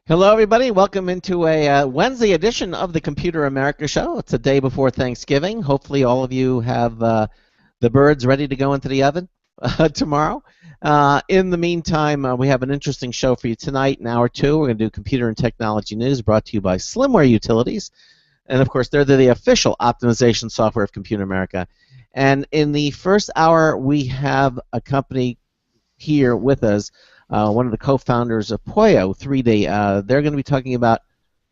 Hello, everybody. Welcome into a Wednesday edition of the Computer America Show. It's a day before Thanksgiving. Hopefully, all of you have the birds ready to go into the oven tomorrow. In the meantime, we have an interesting show for you tonight. In hour two, we're going to do computer and technology news brought to you by Slimware Utilities. And, of course, they're the official optimization software of Computer America. And in the first hour, we have a company here with us. One of the co-founders of Poieo3D. They're going to be talking about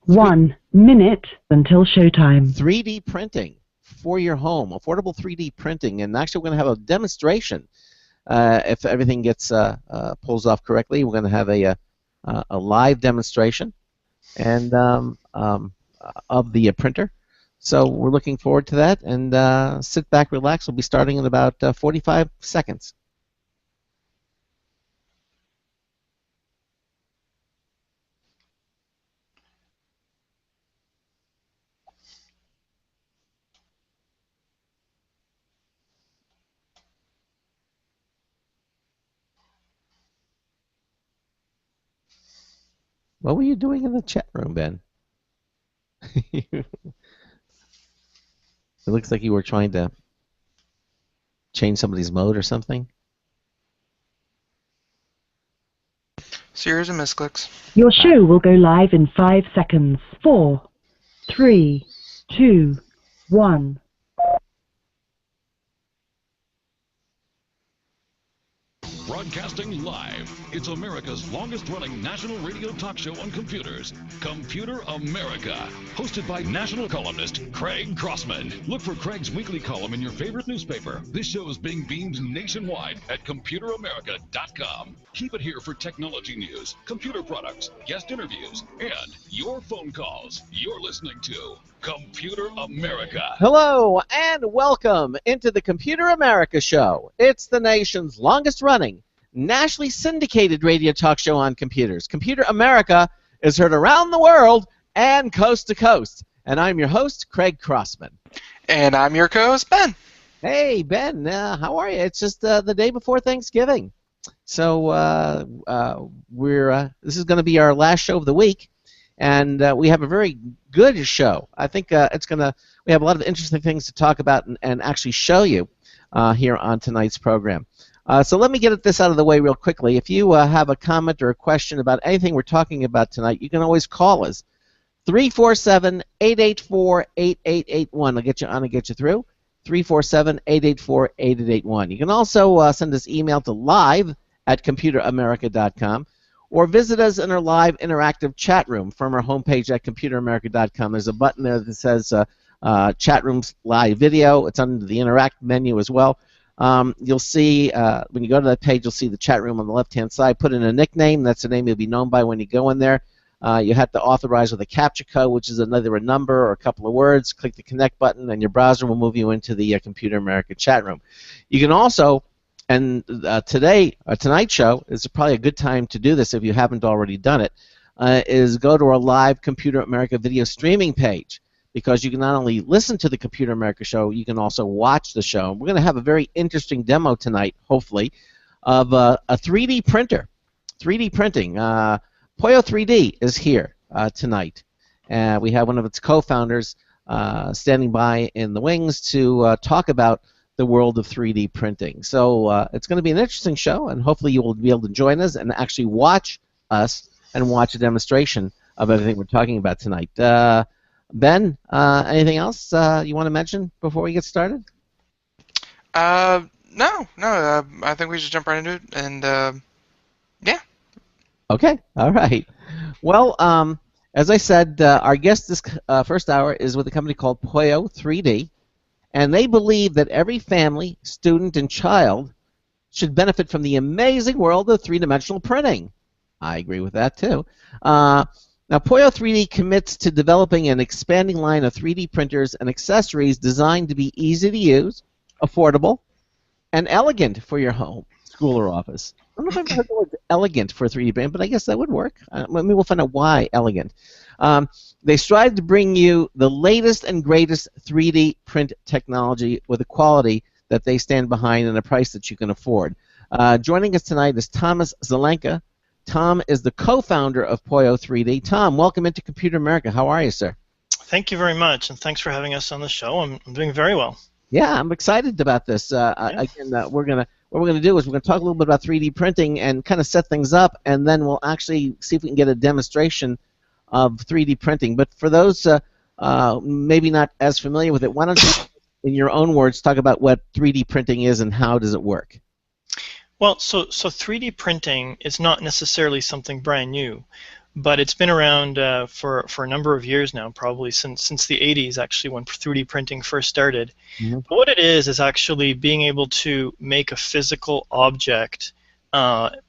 1 minute until showtime. 3D printing for your home, affordable 3D printing, and actually we're going to have a demonstration. If everything gets pulls off correctly, we're going to have a live demonstration and of the printer. So we're looking forward to that. And sit back, relax. We'll be starting in about 45 seconds. What were you doing in the chat room, Ben? It looks like you were trying to change somebody's mode or something. Series of misclicks. Your show will go live in 5 seconds. 4, 3, 2, 1. Broadcasting live, it's America's longest-running national radio talk show on computers, Computer America, hosted by national columnist Craig Crossman. Look for Craig's weekly column in your favorite newspaper. This show is being beamed nationwide at ComputerAmerica.com. Keep it here for technology news, computer products, guest interviews, and your phone calls. You're listening to Computer America. Hello and welcome into the Computer America Show. It's the nation's longest-running, nationally syndicated radio talk show on computers. Computer America is heard around the world and coast to coast. And I'm your host, Craig Crossman. And I'm your co-host, Ben. Hey, Ben, how are you? It's just the day before Thanksgiving. So this is going to be our last show of the week. And we have a very good show. I think we have a lot of interesting things to talk about and actually show you here on tonight's program. So let me get this out of the way real quickly. If you have a comment or a question about anything we're talking about tonight, you can always call us. 347-884-8881. I'll get you on and get you through. 347-884-8881. You can also send us email to live@computeramerica.com. Or visit us in our live interactive chat room from our homepage at computeramerica.com. There's a button there that says chat rooms live video. It's under the interact menu as well. You'll see, when you go to that page, you'll see the chat room on the left-hand side. Put in a nickname. That's the name you'll be known by when you go in there. You have to authorize with a CAPTCHA code, which is either a number or a couple of words. Click the connect button, and your browser will move you into the Computer America chat room. You can also... And tonight's show is probably a good time to do this if you haven't already done it, is go to our live Computer America video streaming page, because you can not only listen to the Computer America show, you can also watch the show. We're going to have a very interesting demo tonight, hopefully, of a 3D printer. 3D printing. Poieo3D is here tonight. We have one of its co-founders standing by in the wings to talk about the world of 3D printing. So it's going to be an interesting show, and hopefully you will be able to join us and actually watch us and watch a demonstration of everything we're talking about tonight. Ben, anything else you want to mention before we get started? No. I think we should jump right into it, and yeah. Okay, all right. Well, as I said, our guest this first hour is with a company called Poieo3D. And they believe that every family, student, and child should benefit from the amazing world of three-dimensional printing. I agree with that, too. Now, Poieo3D commits to developing an expanding line of 3D printers and accessories designed to be easy to use, affordable, and elegant for your home, school, or office. I don't know if I've ever heard the word elegant for a 3D print, but I guess that would work. Maybe we'll find out why elegant. They strive to bring you the latest and greatest 3D print technology with a quality that they stand behind and a price that you can afford. Joining us tonight is Thomas Zelenka, Tom is the co-founder of Poieo3D. Tom, welcome into Computer America. How are you, sir? Thank you very much, and thanks for having us on the show. I'm doing very well. Yeah, I'm excited about this. Again, what we're gonna do is we're gonna talk a little bit about 3D printing and kind of set things up, and then we'll actually see if we can get a demonstration of 3D printing. But for those maybe not as familiar with it, why don't you, in your own words, talk about what 3D printing is and how does it work? Well, so 3D printing is not necessarily something brand new, but it's been around for a number of years now, probably since the 80s, actually, when 3D printing first started. Mm-hmm. But what it is actually being able to make a physical object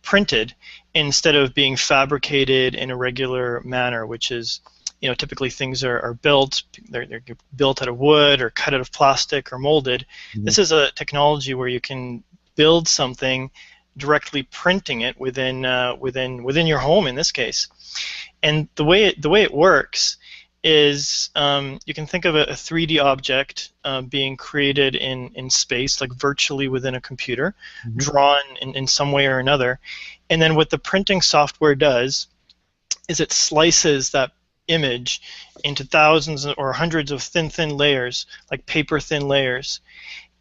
printed instead of being fabricated in a regular manner, which is, typically things are built, they're built out of wood or cut out of plastic or molded. Mm-hmm. This is a technology where you can build something directly printing it within your home in this case. And the way it works is you can think of a 3D object being created in space, like virtually within a computer, mm-hmm. drawn in some way or another. And then what the printing software does is it slices that image into thousands or hundreds of thin layers, like paper-thin layers.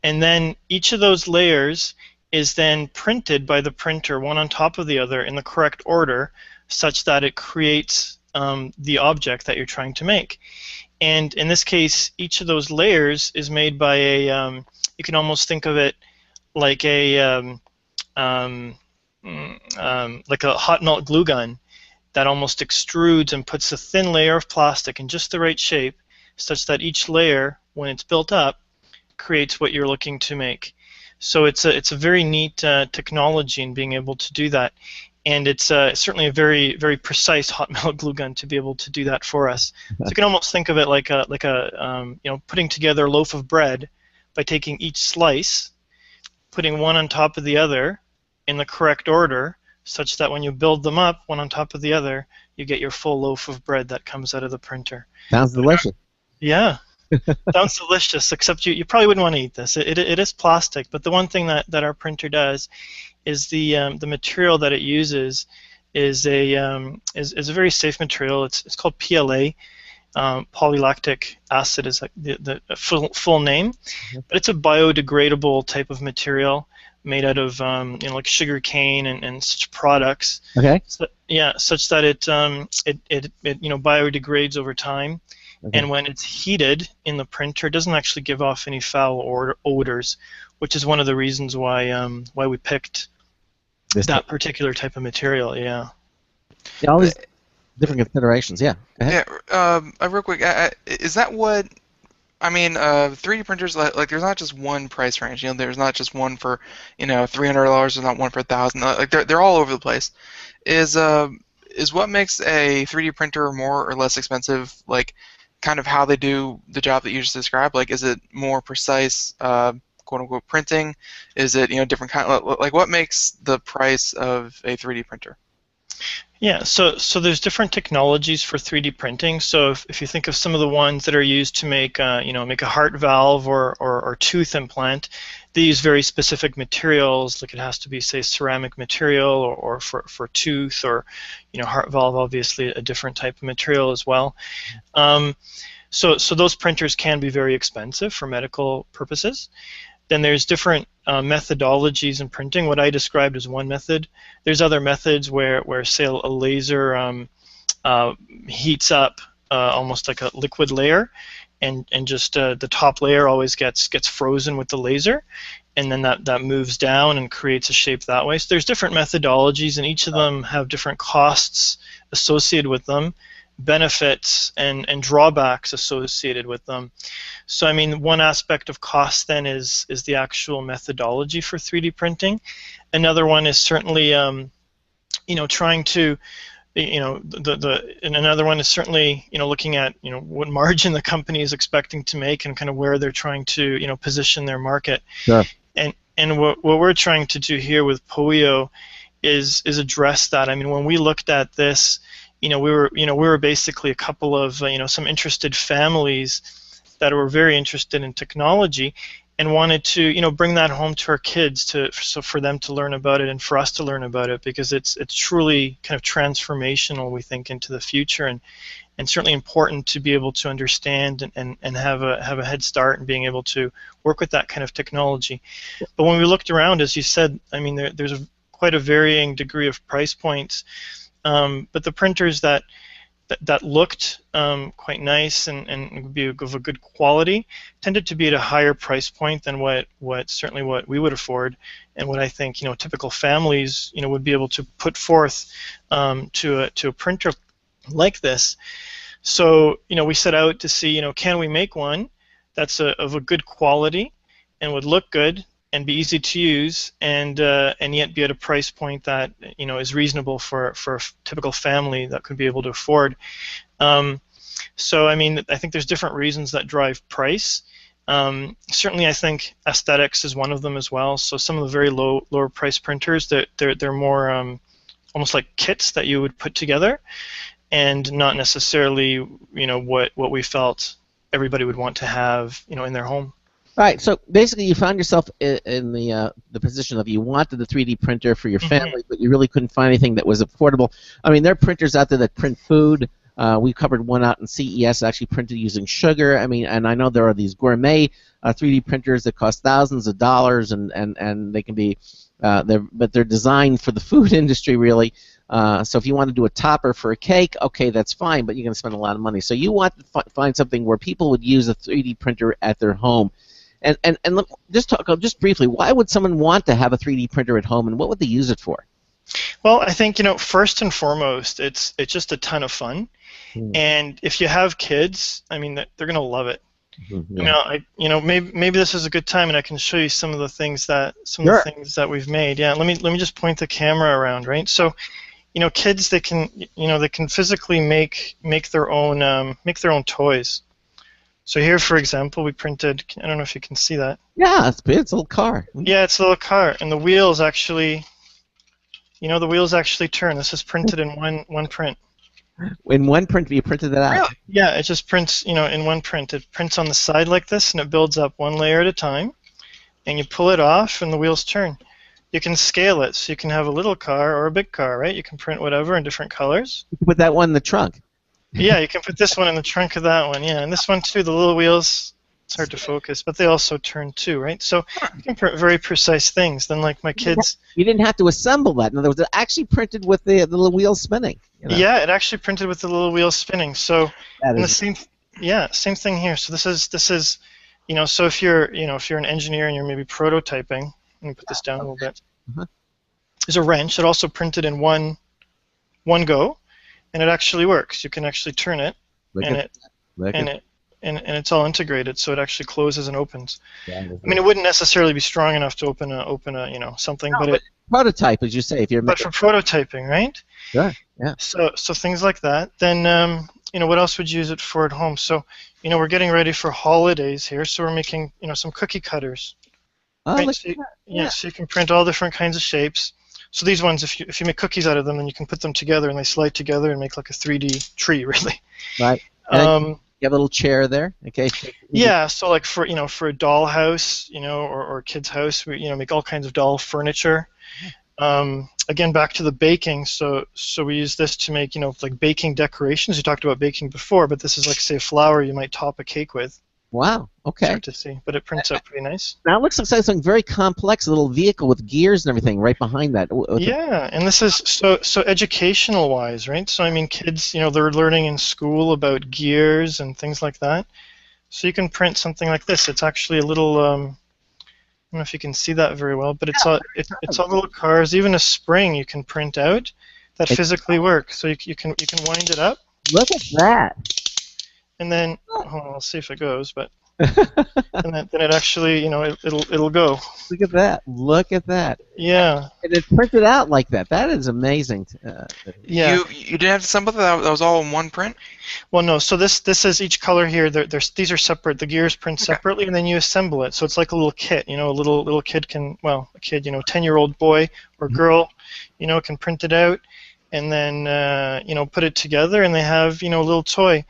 And then each of those layers is then printed by the printer, one on top of the other, in the correct order, such that it creates the object that you're trying to make. And in this case, each of those layers is made by a, you can almost think of it like a hot melt glue gun that almost extrudes and puts a thin layer of plastic in just the right shape, such that each layer, when it's built up, creates what you're looking to make. So it's a very neat technology in being able to do that, and it's certainly a very precise hot melt glue gun to be able to do that for us. So you can almost think of it like putting together a loaf of bread by taking each slice, putting one on top of the other in the correct order, such that when you build them up one on top of the other, you get your full loaf of bread that comes out of the printer. Sounds delicious. Yeah. Sounds delicious, except you probably wouldn't want to eat this. It is plastic, but the one thing that our printer does is the material that it uses is a very safe material. It's called PLA, polylactic acid is like the full name, but it's a biodegradable type of material made out of like sugar cane and such products. Okay. So, yeah, such that it biodegrades over time. Okay. And when it's heated in the printer, it doesn't actually give off any foul odors, which is one of the reasons why we picked that particular type of material. Yeah. Yeah, all these different considerations. Yeah. Go ahead. Yeah. Real quick, is that what? I mean, 3D printers, like there's not just one price range. There's not just one for $300. There's not one for $1,000. Like they're all over the place. Is what makes a 3D printer more or less expensive? Like, kind of how they do the job that you just described? Like, is it more precise, quote-unquote, printing? Is it, different kind like what makes the price of a 3D printer? Yeah, so there's different technologies for 3D printing. So if you think of some of the ones that are used to make make a heart valve or tooth implant, they use very specific materials. Like it has to be, say, ceramic material, or for tooth, or heart valve, obviously a different type of material as well. So those printers can be very expensive for medical purposes. Then there's different methodologies in printing. What I described is one method. There's other methods where say, a laser heats up almost like a liquid layer, and just the top layer always gets frozen with the laser, and then that moves down and creates a shape that way. So there's different methodologies, and each of them have different costs associated with them, benefits and drawbacks associated with them. So I mean, one aspect of cost then is the actual methodology for 3D printing. Another one is certainly trying to and another one is certainly looking at what margin the company is expecting to make and kind of where they're trying to position their market. Sure. And what we're trying to do here with Poieo is address that. I mean, when we looked at this, we were basically a couple of some interested families that were very interested in technology, and wanted to, bring that home to our kids so for them to learn about it and for us to learn about it, because it's truly kind of transformational, we think, into the future, and certainly important to be able to understand and have a head start in being able to work with that kind of technology. But when we looked around, as you said, I mean, there's quite a varying degree of price points, but the printers that looked quite nice and would be of a good quality tended to be at a higher price point than what we would afford, and what I think typical families would be able to put forth to a printer like this. So we set out to see can we make one that's of a good quality and would look good and be easy to use, and yet be at a price point that is reasonable for a typical family that could be able to afford. So I mean, I think there's different reasons that drive price. Certainly, I think aesthetics is one of them as well. So some of the very lower price printers, they're more almost like kits that you would put together, and not necessarily what we felt everybody would want to have in their home. All right, so basically you found yourself in the position of you wanted the 3D printer for your family, but you really couldn't find anything that was affordable. I mean, there are printers out there that print food. We covered one out in CES, actually printed using sugar. I mean, and I know there are these gourmet 3D printers that cost thousands of dollars, and they can be, but they're designed for the food industry, really. So if you want to do a topper for a cake, okay, that's fine, but you're going to spend a lot of money. So you want to find something where people would use a 3D printer at their home. And just talk just briefly, why would someone want to have a 3D printer at home, and what would they use it for? Well, I think first and foremost, it's just a ton of fun, and if you have kids, I mean, they're gonna love it. Yeah. Maybe this is a good time, and I can show you some of the things that we've made. Yeah, let me just point the camera around, right? So, kids, they can physically make their own toys. So here, for example, we printed, I don't know if you can see that. Yeah, it's a little car. Yeah, it's a little car, and the wheels actually, turn. This is printed in one print. In one print, you printed that out? Really? Yeah, it just prints, in one print. It prints on the side like this, and it builds up one layer at a time, and you pull it off, and the wheels turn. You can scale it, so you can have a little car or a big car, right? You can print whatever in different colors. You can put that one in the trunk. Yeah, you can put this one in the trunk of that one, yeah. And this one too, the little wheels, it's hard to focus, but they also turn too, right? So you can print very precise things. Then like my kids... You didn't have to assemble that. In other words, it actually printed with the little wheels spinning. Yeah, it actually printed with the little wheels spinning. So the same thing here. So this is so if you're an engineer and you're maybe prototyping, let me put this down a little bit. There's a wrench. It also printed in one go. And it actually works. You can actually turn it, and it's all integrated, so it actually closes and opens. Yeah, I mean, it wouldn't necessarily be strong enough to open a something, no, but it prototype, as you say, if you're. But for prototyping, right? Sure. Yeah. So things like that. Then what else would you use it for at home? So we're getting ready for holidays here, so we're making some cookie cutters. Oh, right? So you can print all different kinds of shapes. So these ones, if you make cookies out of them, then you can put them together, and they slide together and make like a 3D tree, really. Right. You have a little chair there, okay? Yeah. So like for a doll house, or a kid's house, we make all kinds of doll furniture. Again, back to the baking. So we use this to make like baking decorations. You talked about baking before, but this is like, say, a flower you might top a cake with. Wow. Okay. It's hard to see, but it prints out pretty nice. Now it looks like something very complex, a little vehicle with gears and everything right behind that. Yeah, and this is so educational wise, right? So I mean, kids, they're learning in school about gears and things like that. So you can print something like this. It's actually a little. I don't know if you can see that very well, but it's all little cars. Even a spring you can print out that physically works. So you can wind it up. Look at that. And then, hold on, I'll see if it goes, but and then it actually, it'll go. Look at that! Look at that! Yeah. And it printed out like that. That is amazing. Yeah. You didn't have to assemble that. That was all in one print. Well, no. So this is each color here. These are separate. The gears print separately, and then you assemble it. So it's like a little kit. A little kid can, a kid, 10-year-old boy or girl, can print it out, and then put it together, and they have a little toy.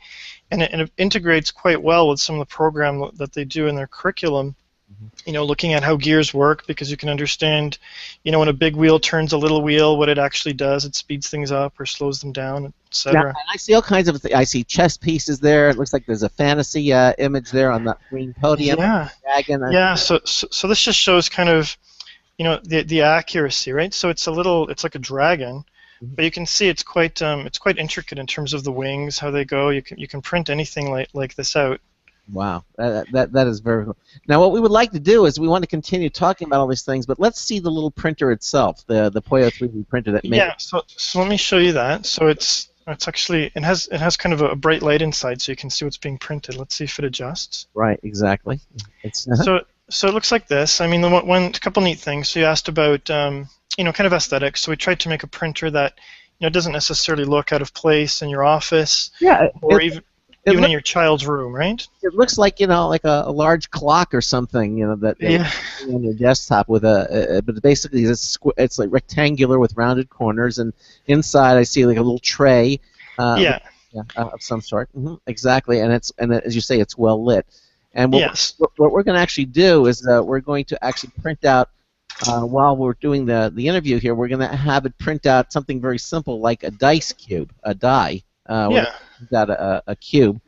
And it integrates quite well with some of the program that they do in their curriculum. looking at how gears work, because you can understand, when a big wheel turns a little wheel, what it actually does. It speeds things up or slows them down, Now, etc. and I see all kinds of I see chess pieces there. It looks like there's a fantasy image there on the green podium. Yeah, Dragon. yeah. So this just shows kind of, the accuracy, right? So it's like a dragon, but you can see it's quite intricate in terms of the wings, how they go. You can print anything like this out. Wow, that is very cool. Now, what we would like to do is we want to continue talking about all these things, but let's see the little printer itself, the Poieo3D printer that makes. Yeah. So let me show you that. So it's actually it has kind of a bright light inside, so you can see what's being printed. Let's see if it adjusts. Right. Exactly. It's. So it looks like this. I mean, a couple neat things. So you asked about kind of aesthetics. So we tried to make a printer that doesn't necessarily look out of place in your office. Yeah. Or even in your child's room, right? It looks like like a large clock or something, that Yeah. on your desktop with but basically it's like rectangular with rounded corners, and inside I see like a little tray. Yeah. Of some sort. Exactly, and as you say, it's well lit. And Yes. what we're going to actually do is we're going to actually print out while we're doing the interview here. We're going to have it print out something very simple like a dice cube, a die. Yeah. Got a cube,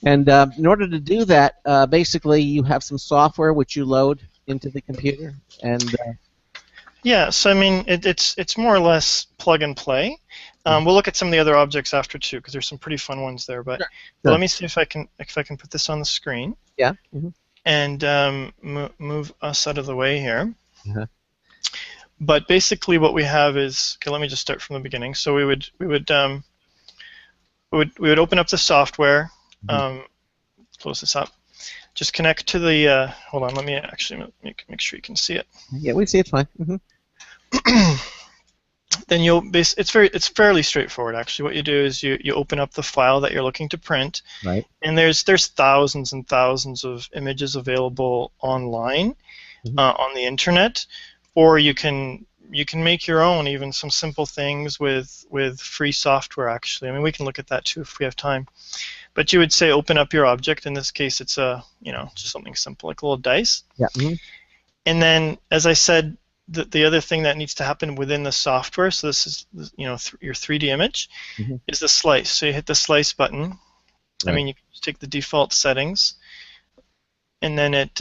and in order to do that, basically you have some software which you load into the computer, and Yeah. So I mean, it's more or less plug and play. We'll look at some of the other objects after too, because there's some pretty fun ones there. But let me see if I can put this on the screen. Yeah. And move us out of the way here. Uh-huh. But basically, what we have is, okay. Let me just start from the beginning. So we would open up the software. Close this up. Just connect to the. Hold on. Let me actually make sure you can see it. Yeah, we see it fine. Then it's fairly straightforward actually. What you do is you open up the file that you're looking to print. Right. And there's thousands and thousands of images available online on the internet, or you can make your own, even some simple things with free software actually. I mean, we can look at that too if we have time. But you would say open up your object. In this case, it's just something simple like a little dice. Yeah. And then, as I said, the other thing that needs to happen within the software, so this is your 3D image, is the slice. So you hit the slice button. Right. I mean, you can just take the default settings, and then it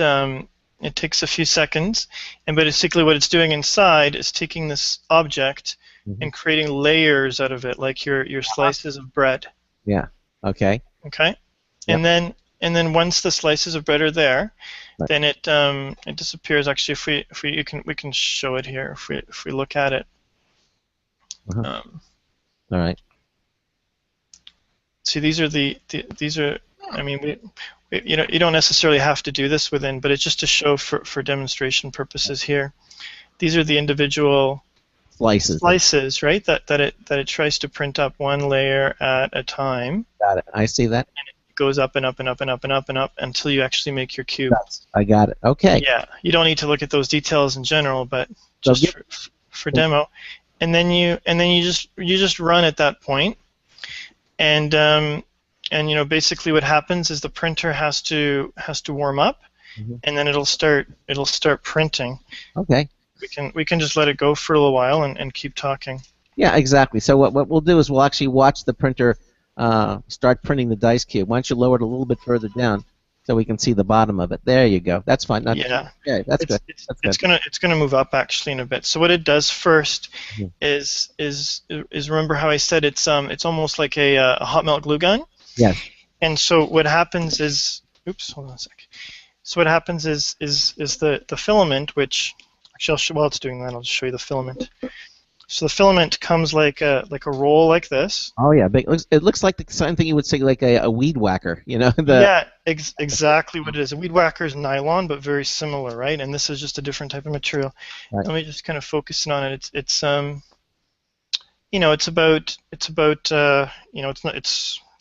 takes a few seconds, and basically what it's doing inside is taking this object and creating layers out of it, like your slices of bread. Yeah. Okay. Okay. Yep. And then once the slices of bread are there, right, then it disappears. Actually, we can show it here if we look at it. All right. See, these are. I mean, you don't necessarily have to do this within, but it's just to show for demonstration purposes here. These are the individual slices, right? That it tries to print up one layer at a time. Got it. I see that. And it goes up and up and up and up and up and up until you actually make your cube. I got it. Okay. Yeah, you don't need to look at those details in general, but just for demo. And then you just run at that point, and basically what happens is the printer has to warm up, and then it'll start printing. Okay. We can just let it go for a little while and keep talking. Yeah, exactly. So what we'll do is we'll actually watch the printer start printing the dice cube. Why don't you lower it a little bit further down so we can see the bottom of it? There you go. That's fine. Yeah, that's good. It's gonna move up actually in a bit. So what it does first is remember how I said it's almost like a hot melt glue gun. Yes. And so what happens is, hold on a sec. So what happens is the filament, which actually while it's doing that, I'll just show you the filament. So the filament comes like a roll like this. Oh yeah, it looks like the same thing you would say like a weed whacker, Yeah, exactly what it is. A weed whacker is nylon, but very similar, right? And this is just a different type of material. Right. Let me just kind of focus on it. It's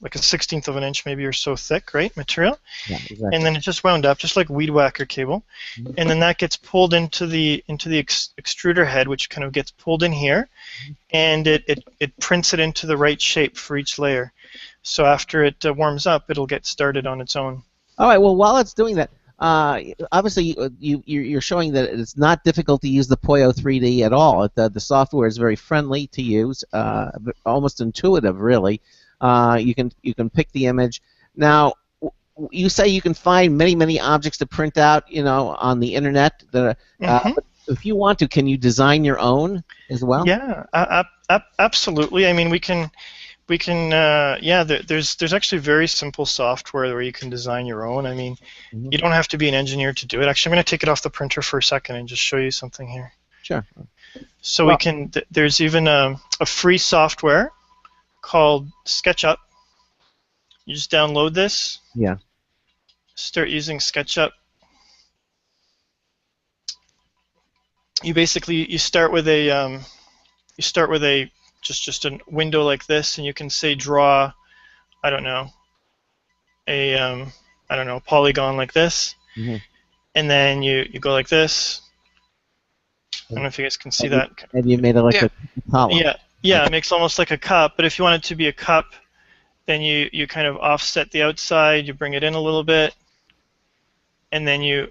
like a 1/16 of an inch maybe or so thick, right, material. Yeah, exactly. And then it's just wound up, just like weed whacker cable. And then that gets pulled into the extruder head, which kind of gets pulled in here, and it prints it into the right shape for each layer. So after it warms up, it'll get started on its own. All right. Well, while it's doing that, obviously you're showing that it's not difficult to use the Poieo3D at all. The software is very friendly to use, almost intuitive, really. You can pick the image. Now, you say you can find many objects to print out, on the internet. But if you want to, can you design your own as well? Yeah, absolutely. I mean, we can. Yeah. There's actually very simple software where you can design your own. I mean, you don't have to be an engineer to do it. Actually, I'm going to take it off the printer for a second and just show you something here. Sure. So we can. There's even a free software called SketchUp. You just download this. Yeah. Start using SketchUp. You start with a just a window like this, and you can say draw, I don't know, a polygon like this, and then you go like this. I don't know if you guys can see that. And you made it like a column. Yeah, it makes almost like a cup. But if you want it to be a cup, then you kind of offset the outside. You bring it in a little bit, and then you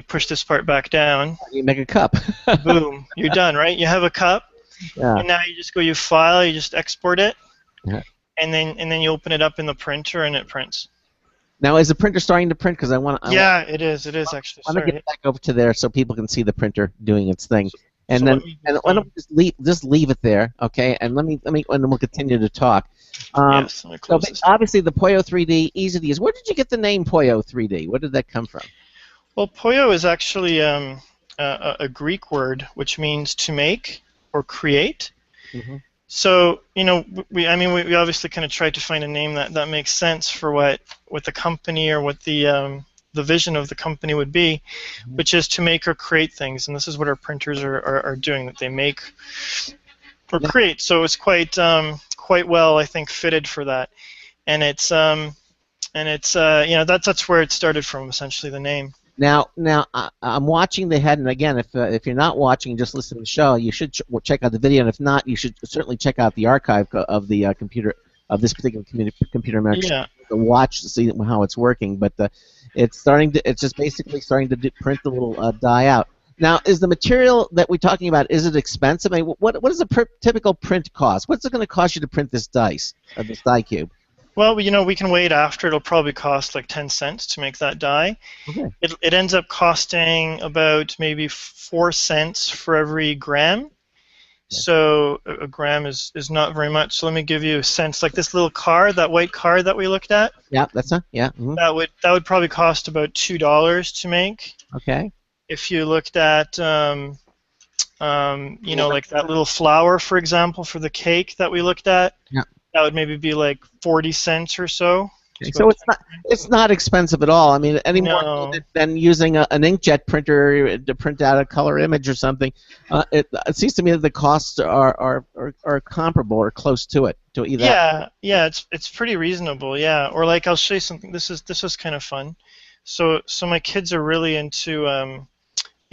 push this part back down. You make a cup. Boom! You're done, right? You have a cup. Yeah. And now you file, you just export it, yeah. and then you open it up in the printer and it prints. Now, is the printer starting to print? Because Yeah, it is actually. I want to get back over to there so people can see the printer doing its thing. And then why don't we just leave it there, okay? And and then we'll continue to talk. Yes, let me close this. Obviously, the Poieo3D, easy to use. Where did you get the name Poieo3D? Where did that come from? Well, Poieo is actually a Greek word which means to make or create. So we obviously kind of tried to find a name that makes sense for what the company or what the vision of the company would be, which is to make or create things, and this is what our printers are doing, that they make or create. So it's quite well, I think, fitted for that, and it's that's where it started from, essentially, the name. Now I'm watching the head, and again, if you're not watching, just listen to the show. You should check out the video, and if not, you should certainly check out the archive of the computer of this particular Computer America to watch to see how it's working. But it's just basically starting to print the little die out. Now, is the material that we're talking about, is it expensive? I mean, what is a typical print cost? What's it going to cost you to print this this die cube? Well, we can wait after. It'll probably cost like 10 cents to make that die. Okay. It ends up costing about maybe 4 cents for every gram. Yeah. So a gram is not very much. So let me give you a sense. Like this little card, that white card that we looked at. Yeah, that's a yeah. That would probably cost about $2 to make. Okay. If you looked at like that little flower, for example, for the cake that we looked at. Yeah. That would maybe be like 40 cents or so. Okay, so it's not expensive at all. I mean, any more than using an inkjet printer to print out a color image or something. It seems to me that the costs are comparable or close to it. Yeah, it's pretty reasonable. Yeah, or like I'll show you something. This is kind of fun. So my kids are really into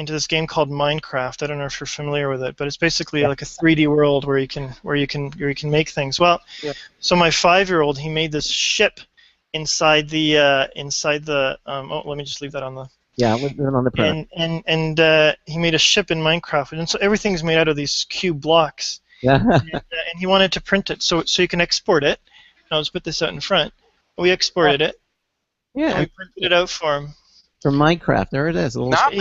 this game called Minecraft. I don't know if you're familiar with it, but it's basically like a 3D world where you can make things. Well, so my 5-year-old, he made this ship inside the let me just leave that on the leave it on the print. And he made a ship in Minecraft, and so everything's made out of these cube blocks. Yeah. And he wanted to print it, so you can export it. I'll just put this out in front. We exported it. Yeah. And we printed it out for him. For Minecraft, there it is. Not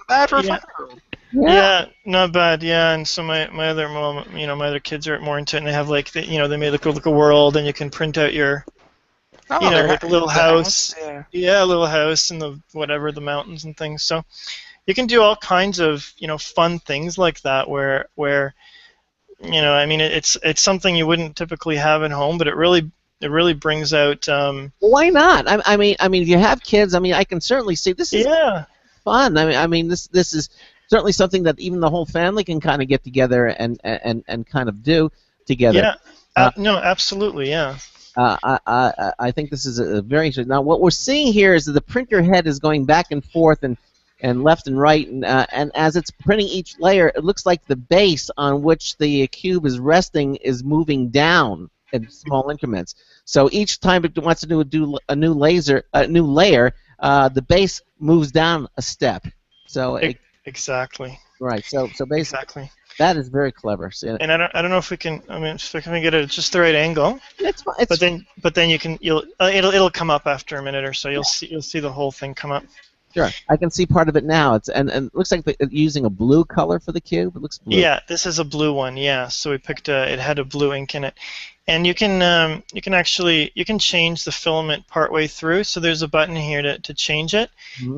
bad for a 5-year-old. Yeah, not bad. Yeah, and so my other kids are more into it, and they have like they made like a world, and you can print out your like a little house. Yeah, a little house in the mountains and things. So you can do all kinds of fun things like that where I mean it's something you wouldn't typically have at home, but it really brings out. Why not? I mean, if you have kids, I mean, I can certainly see this is fun. I mean, this is certainly something that even the whole family can kind of get together and kind of do together. Yeah. No, absolutely. Yeah. I think this is a very interesting. Now, what we're seeing here is that the printer head is going back and forth and left and right, and as it's printing each layer, it looks like the base on which the cube is resting is moving down in small increments. So each time it wants to do a new layer, the base moves down a step. So Exactly. right. So basically, Exactly. that is very clever. So, And I don't know if we can. I mean, if we can get it at just the right angle. it's fine. But then it'll come up after a minute or so. You'll see the whole thing come up. Sure, I can see part of it now. And it looks like using a blue color for the cube. It looks blue. Yeah, this is a blue one. Yeah, so we picked it had a blue ink in it, and you can actually change the filament partway through. So there's a button here to change it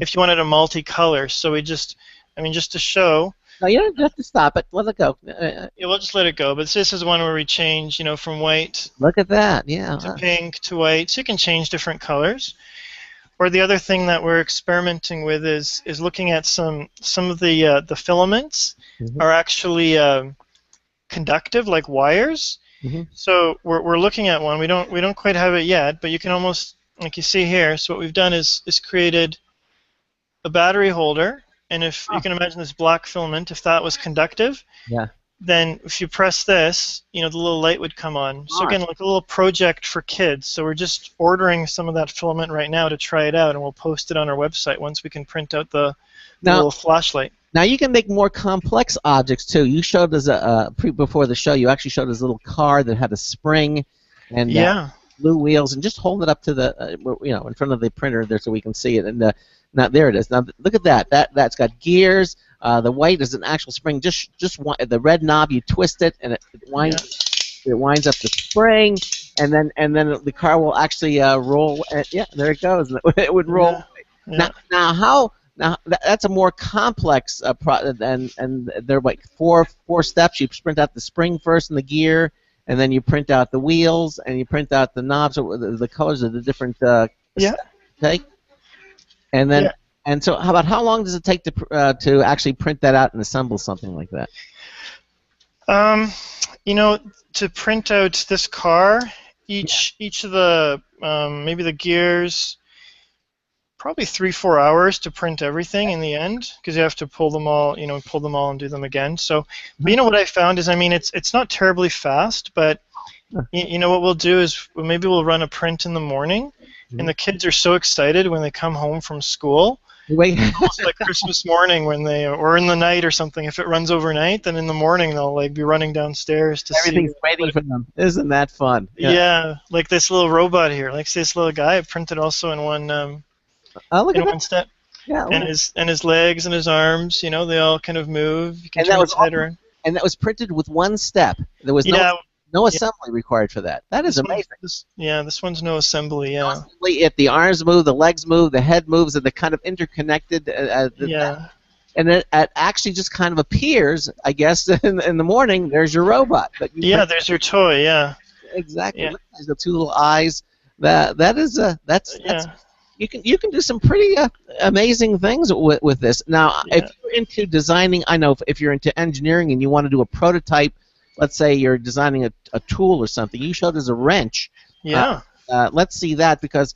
if you wanted a multicolor. So we just to show. No, you don't have to stop it. Let it go. Yeah, we'll just let it go. But this is one where we change, from white. Look at that. Yeah. To pink to white. So you can change different colors. Or the other thing that we're experimenting with is looking at some of the filaments are actually conductive, like wires. So we're looking at one. We don't quite have it yet, but you can almost, like you see here. So what we've done is created a battery holder, and if you can imagine this black filament, if that was conductive, then if you press this, the little light would come on. So again, like a little project for kids. So we're just ordering some of that filament right now to try it out, and we'll post it on our website once we can print out the little flashlight. Now you can make more complex objects too. You showed us before the show. You actually showed us a little car that had a spring and blue wheels, and just hold it up to the in front of the printer there so we can see it. And now there it is. Now look at that. That's got gears. The white is an actual spring. Just the red knob. You twist it, and it winds. It winds up the spring, and then the car will actually roll. And, there it goes. It would roll. Now that's a more complex and there are like four steps. You print out the spring first and the gear, and then you print out the wheels, and you print out the knobs, or the colors of the different. Okay. And then. And so, how long does it take to actually print that out and assemble something like that? To print out this car, each of the maybe the gears, probably 3-4 hours to print everything in the end, because you have to pull them all and do them again. So, but what I found is, it's not terribly fast, but what we'll do is maybe we'll run a print in the morning, and the kids are so excited when they come home from school. Almost like Christmas morning or in the night or something. If it runs overnight, then in the morning they'll be running downstairs to everything's waiting for them. Isn't that fun? Yeah, like this little robot here, like this little guy. I printed also in one one step. Yeah. And his legs and his arms, they all kind of move. You can turn his head around. And that was printed with one step. There was no assembly required for that. That is amazing. This one's no assembly. Yeah. The arms move, the legs move, the head moves, and they're kind of interconnected. And it actually just kind of appears, I guess, in the morning. There's your robot. There's your toy. Yeah. Exactly. Yeah. There's the two little eyes. That's you can do some pretty amazing things with this. Now, if you're into designing, I know if you're into engineering and you want to do a prototype. Let's say you're designing a tool or something. You showed us a wrench. Yeah. Let's see that, because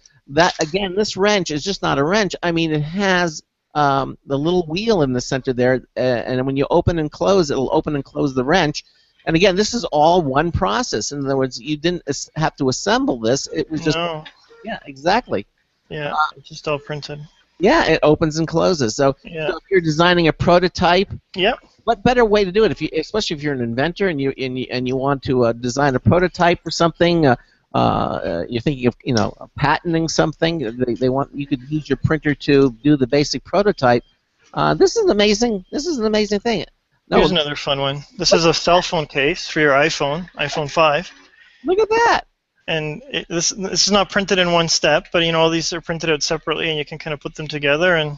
again, this wrench is just not a wrench. It has the little wheel in the center there, and when you open and close, it'll open and close the wrench. And again, this is all one process. In other words, you didn't have to assemble this. It was just. Yeah, exactly. Yeah, it's just all printed. Yeah, it opens and closes. So if you're designing a prototype. Yep. What better way to do it, especially if you're an inventor and you want to design a prototype for something? You're thinking of patenting something. You could use your printer to do the basic prototype. This is an amazing thing. Here's another fun one. This is a cell phone case for your iPhone 5. Look at that. And this is not printed in one step, but all these are printed out separately, and you can kind of put them together, and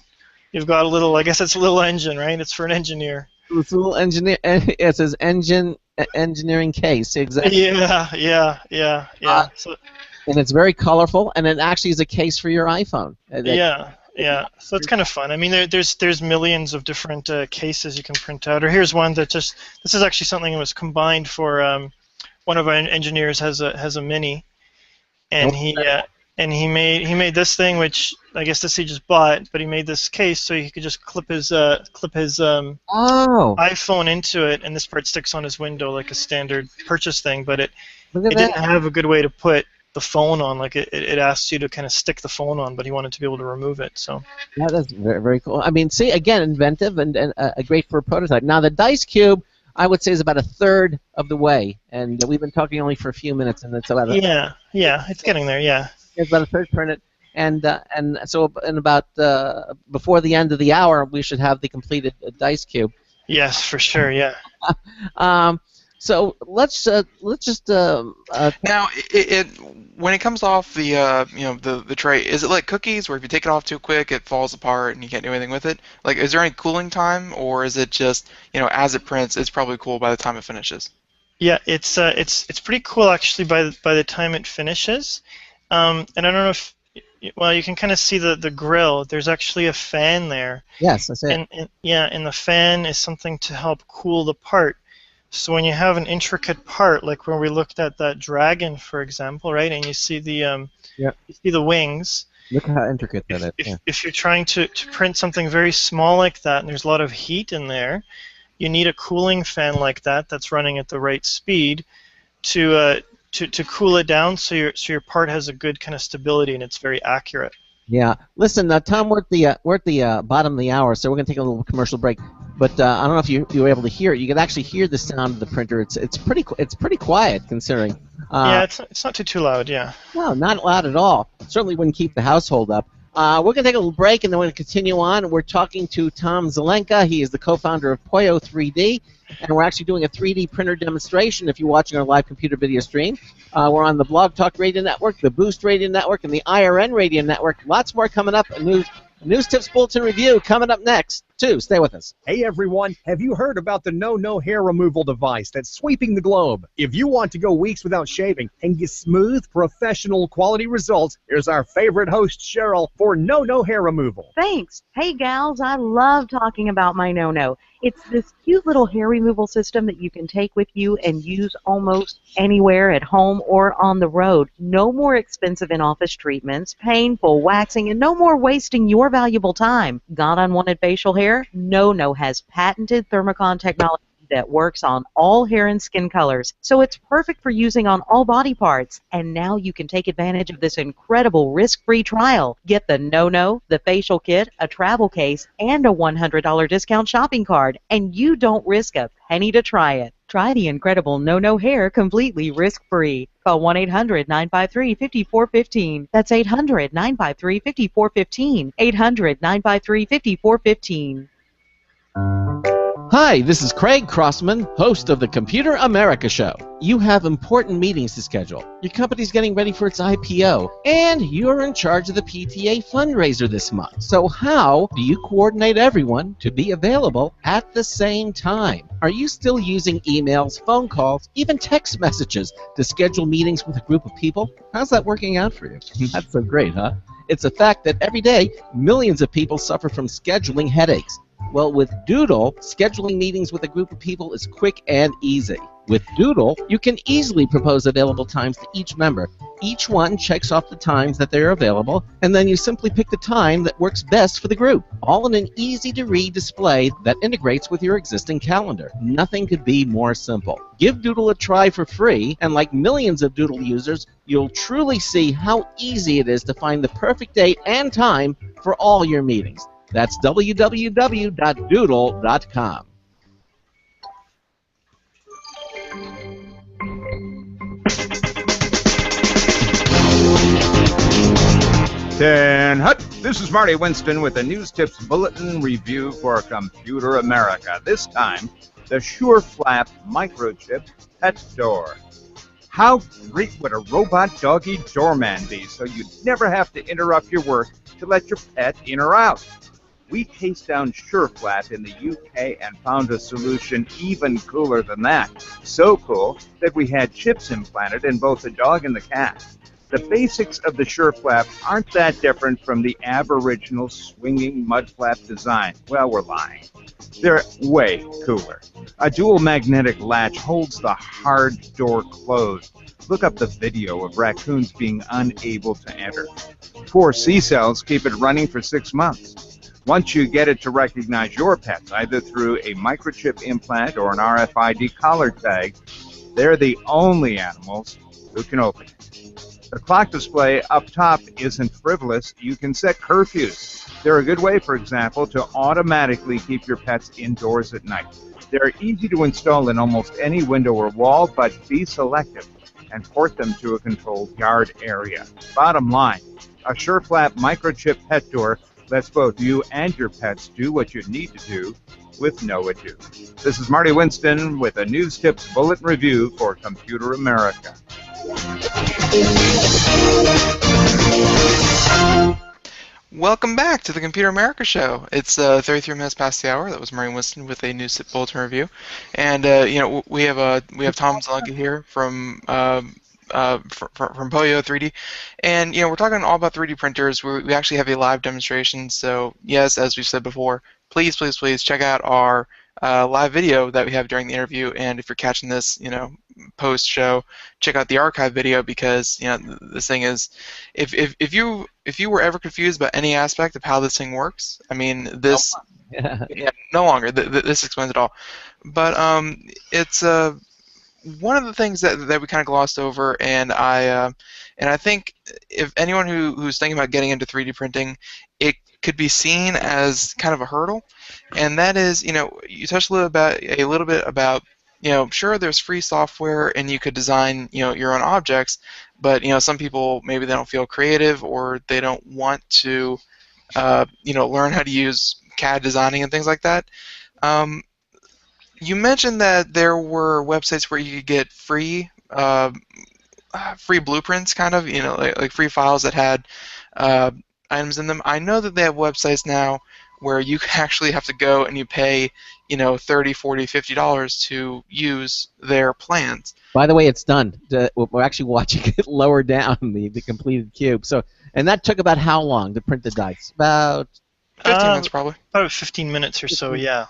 you've got a little. I guess it's a little engine, right? It's for an engineer. It's a little engineer. It says engineering case. Exactly. Yeah. And it's very colorful, and it actually is a case for your iPhone. Yeah. So it's kind of fun. There's millions of different cases you can print out. Or here's one that this is actually something that was combined for one of our engineers has a Mini, and he made this thing, which I guess this he just bought, but he made this case so he could just clip his iPhone into it, and this part sticks on his window like a standard purchase thing. But it didn't have a good way to put the phone on. Like it asks you to kind of stick the phone on, but he wanted to be able to remove it. So Yeah, that's very, very cool. I mean, see, again, inventive and great for a prototype. Now, the dice cube, I would say, is about a third of the way, and we've been talking only for a few minutes, and it's about yeah, it's getting there. Yeah. it's about a third printed, and so in about before the end of the hour, we should have the completed dice cube. Yes, for sure. Yeah. So let's just Now, when it comes off the the tray, is it like cookies where if you take it off too quick, it falls apart and you can't do anything with it? Like, is there any cooling time, or is it just as it prints, it's probably cool by the time it finishes? Yeah, it's pretty cool actually by the time it finishes. And I don't know if you can kind of see the grill. There's actually a fan there. yes, that's it. And the fan is something to help cool the part. So when you have an intricate part, like when we looked at that dragon, for example, right, and you see the you see the wings. Look how intricate that is. If you're trying to print something very small like that, and there's a lot of heat in there, you need a cooling fan like that that's running at the right speed to cool it down, so your part has a good kind of stability and it's very accurate. Yeah. Listen, Tom, we're at the bottom of the hour, so we're going to take a little commercial break. But I don't know if you were able to hear it. You could actually hear the sound of the printer. It's pretty quiet considering. Yeah, it's not too loud. Yeah. No, not loud at all. Certainly wouldn't keep the household up. We're going to take a little break, and then we're going to continue on. We're talking to Tom Zelenka. He is the co-founder of Poieo3D, and we're actually doing a 3D printer demonstration if you're watching our live computer video stream. We're on the Blog Talk Radio Network, the Boost Radio Network, and the IRN Radio Network. Lots more coming up. A news tips bulletin review coming up next, too. Stay with us. Hey, everyone. Have you heard about the No hair removal device that's sweeping the globe? If you want to go weeks without shaving and get smooth, professional quality results, here's our favorite host, Cheryl, for No hair removal. Thanks. Hey, gals, I love talking about my No. It's this cute little hair removal system that you can take with you and use almost anywhere at home or on the road. No more expensive in-office treatments, painful waxing, and no more wasting your valuable time. Got unwanted facial hair? No has patented thermocon technology that works on all hair and skin colors, so it's perfect for using on all body parts. And now you can take advantage of this incredible risk-free trial. Get the No, the facial kit, a travel case, and a $100 discount shopping card, and you don't risk a penny to try it. Try the incredible No hair completely risk-free. Call 1-800-953-5415. That's 800-953-5415. 800-953-5415. Hi, this is Craig Crossman, host of the Computer America Show. You have important meetings to schedule. Your company's getting ready for its IPO, and you're in charge of the PTA fundraiser this month. So how do you coordinate everyone to be available at the same time? Are you still using emails, phone calls, even text messages to schedule meetings with a group of people? How's that working out for you? That's so great, huh? It's a fact that every day, millions of people suffer from scheduling headaches. Well, with Doodle, scheduling meetings with a group of people is quick and easy. With Doodle, you can easily propose available times to each member. Each one checks off the times that they're available, and then you simply pick the time that works best for the group, all in an easy-to-read display that integrates with your existing calendar. Nothing could be more simple. Give Doodle a try for free, and like millions of Doodle users, you'll truly see how easy it is to find the perfect date and time for all your meetings. That's www.doodle.com. Ten Hut. This is Marty Winston with a News Tips Bulletin review for Computer America. This time, the SureFlap Microchip Pet Door. How great would a robot doggy doorman be so you'd never have to interrupt your work to let your pet in or out? We chased down SureFlap in the UK and found a solution even cooler than that. So cool that we had chips implanted in both the dog and the cat. The basics of the SureFlap aren't that different from the aboriginal swinging mud flap design. Well, we're lying. They're way cooler. A dual magnetic latch holds the hard door closed. Look up the video of raccoons being unable to enter. 4 C-cells keep it running for 6 months. Once you get it to recognize your pets, either through a microchip implant or an RFID collar tag, they're the only animals who can open it. The clock display up top isn't frivolous. You can set curfews. They're a good way, for example, to automatically keep your pets indoors at night. They're easy to install in almost any window or wall, but be selective and port them to a controlled yard area. Bottom line, a SureFlap microchip pet door lets both you and your pets do what you need to do with no ado. This is Marty Winston with a News Tips Bulletin Review for Computer America. Welcome back to the Computer America Show. It's 33 minutes past the hour. That was Marty Winston with a News Tips Bulletin Review, and we have Tom Zalunga here from Poieo3D, and we're talking all about 3D printers. We actually have a live demonstration. So yes, as we've said before, please check out our live video that we have during the interview. And if you're catching this, post show, check out the archive video, because this thing is, if you were ever confused about any aspect of how this thing works, I mean this, no longer. This explains it all. But it's one of the things that we kind of glossed over, and I think if anyone who's thinking about getting into 3D printing, it could be seen as kind of a hurdle, and that is, you touched a little bit about, sure, there's free software and you could design, your own objects, but some people, maybe they don't feel creative, or they don't want to, learn how to use CAD designing and things like that. You mentioned that there were websites where you could get free blueprints, kind of, like free files that had items in them. I know that they have websites now where you actually have to go and you pay, $30, $40, $50 to use their plans. By the way, it's done. We're actually watching it lower down, the completed cube. So, and that took about how long to print the dice? About 15 minutes, probably. About 15 minutes or so, yeah.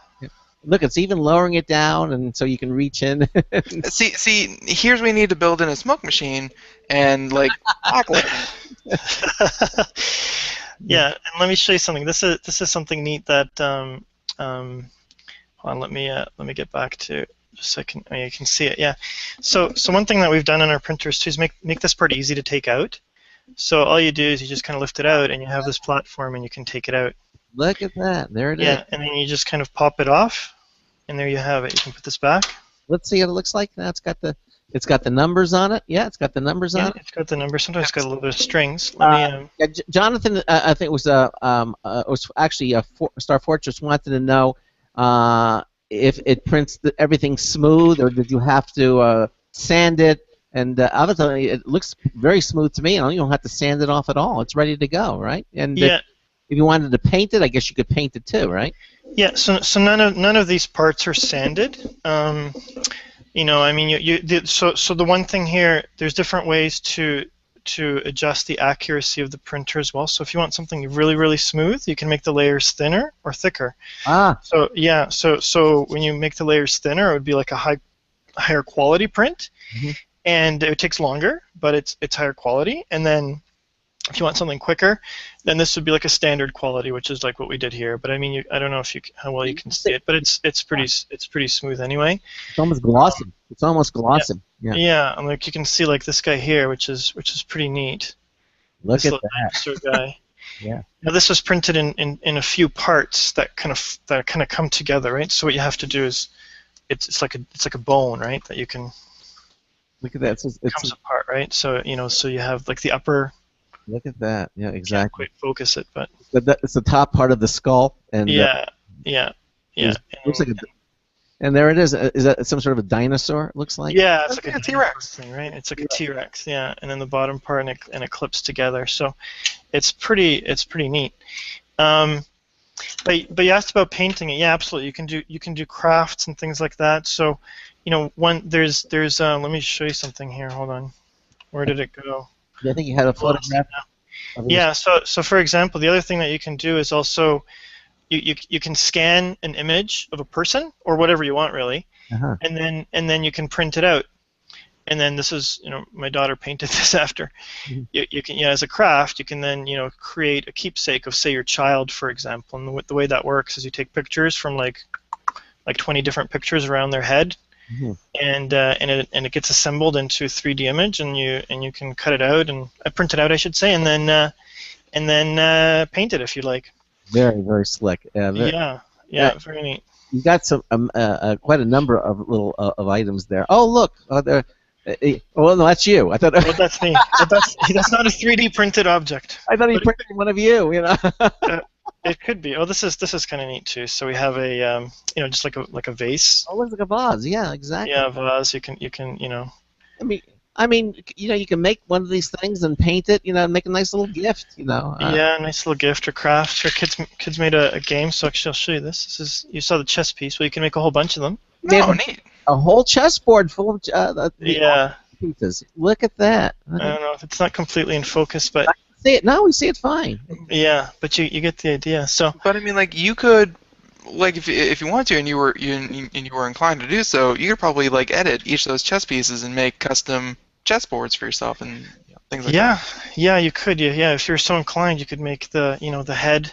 Look, it's even lowering it down, and so you can reach in. see, here's where we need to build in a smoke machine and Yeah, and let me show you something. This is something neat that hold on, let me get back to just so you can see it. Yeah. So one thing that we've done in our printers too is make this part easy to take out. So all you do is you just kind of lift it out, and you have this platform, and you can take it out. Look at that. There it is. Yeah, and then you just kind of pop it off, and there you have it. You can put this back. Let's see what it looks like. Now it's got the numbers on it. Yeah, it's got the numbers on it. It's got the numbers. Sometimes it's got a little bit of strings. Jonathan, I think it was actually Star Fortress wanted to know if it prints everything smooth, or did you have to sand it? And obviously, it looks very smooth to me. You don't have to sand it off at all. It's ready to go, right? And yeah. If you wanted to paint it, I guess you could paint it too, right? Yeah. So none of these parts are sanded. I mean, so the one thing here, there's different ways to adjust the accuracy of the printer as well. So if you want something really, really smooth, you can make the layers thinner or thicker. So yeah. So when you make the layers thinner, it would be like a higher quality print. Mm-hmm. And it takes longer, but it's higher quality. And then if you want something quicker, then this would be like a standard quality, which is like what we did here. But I mean, I don't know how well you can see it, but it's pretty smooth anyway. It's almost glossy. It's almost glossy. Yeah. Yeah, and like you can see like this guy here, which is pretty neat. Look this at that. Guy. Yeah. Now this was printed in a few parts that kind of come together, right? So what you have to do is it's like a bone, right? That you can. Look at that. It comes apart, right? So so you have like the upper. Look at that. Yeah, exactly. Can't quite focus it, but. It's the top part of the skull, and. Yeah. Looks like and there it is. Is that some sort of a dinosaur? It looks like. Yeah, it's like a T-Rex thing, right? It's like a T-Rex, yeah. And then the bottom part and it clips together. So, it's pretty neat. But you asked about painting it. Yeah, absolutely. You can do crafts and things like that. So, there's let me show you something here. Hold on. Where did it go? I think you had a photograph. Yeah. So for example, the other thing that you can do is also you can scan an image of a person or whatever you want, really, and then you can print it out. And then this is, my daughter painted this after. Mm-hmm. You can, as a craft, you can then, create a keepsake of, say, your child, for example. And the way that works is you take pictures from like 20 different pictures around their head, and it gets assembled into a 3D image, and you can cut it out and print it out, I should say, and then paint it if you like. Very, very slick. Yeah, very neat. You got some quite a number of little of items there. Oh, look, there. Well, no, that's you. I thought. Well, that's me. But that's not a 3D printed object. I thought he printed one of you. You know. It could be. Oh, this is kind of neat too. So we have a just like a vase. Oh, looks like a vase. Yeah, exactly. Yeah, a vase. You can I mean, you can make one of these things and paint it. And make a nice little gift. Yeah, nice little gift or craft. Our kids made a game. So actually, I'll show you this. This is, you saw the chess piece. Well, you can make a whole bunch of them. Oh, neat. A whole chessboard full of pieces. Look at that. I don't know if it's not completely in focus, but see it. No, we see it fine. Yeah, but you get the idea. So, but I mean, like, you could, like, if you wanted to, and you were inclined to do so, you could probably like edit each of those chess pieces and make custom chessboards for yourself and things like that. Yeah, you could. Yeah, if you're so inclined, you could make the head,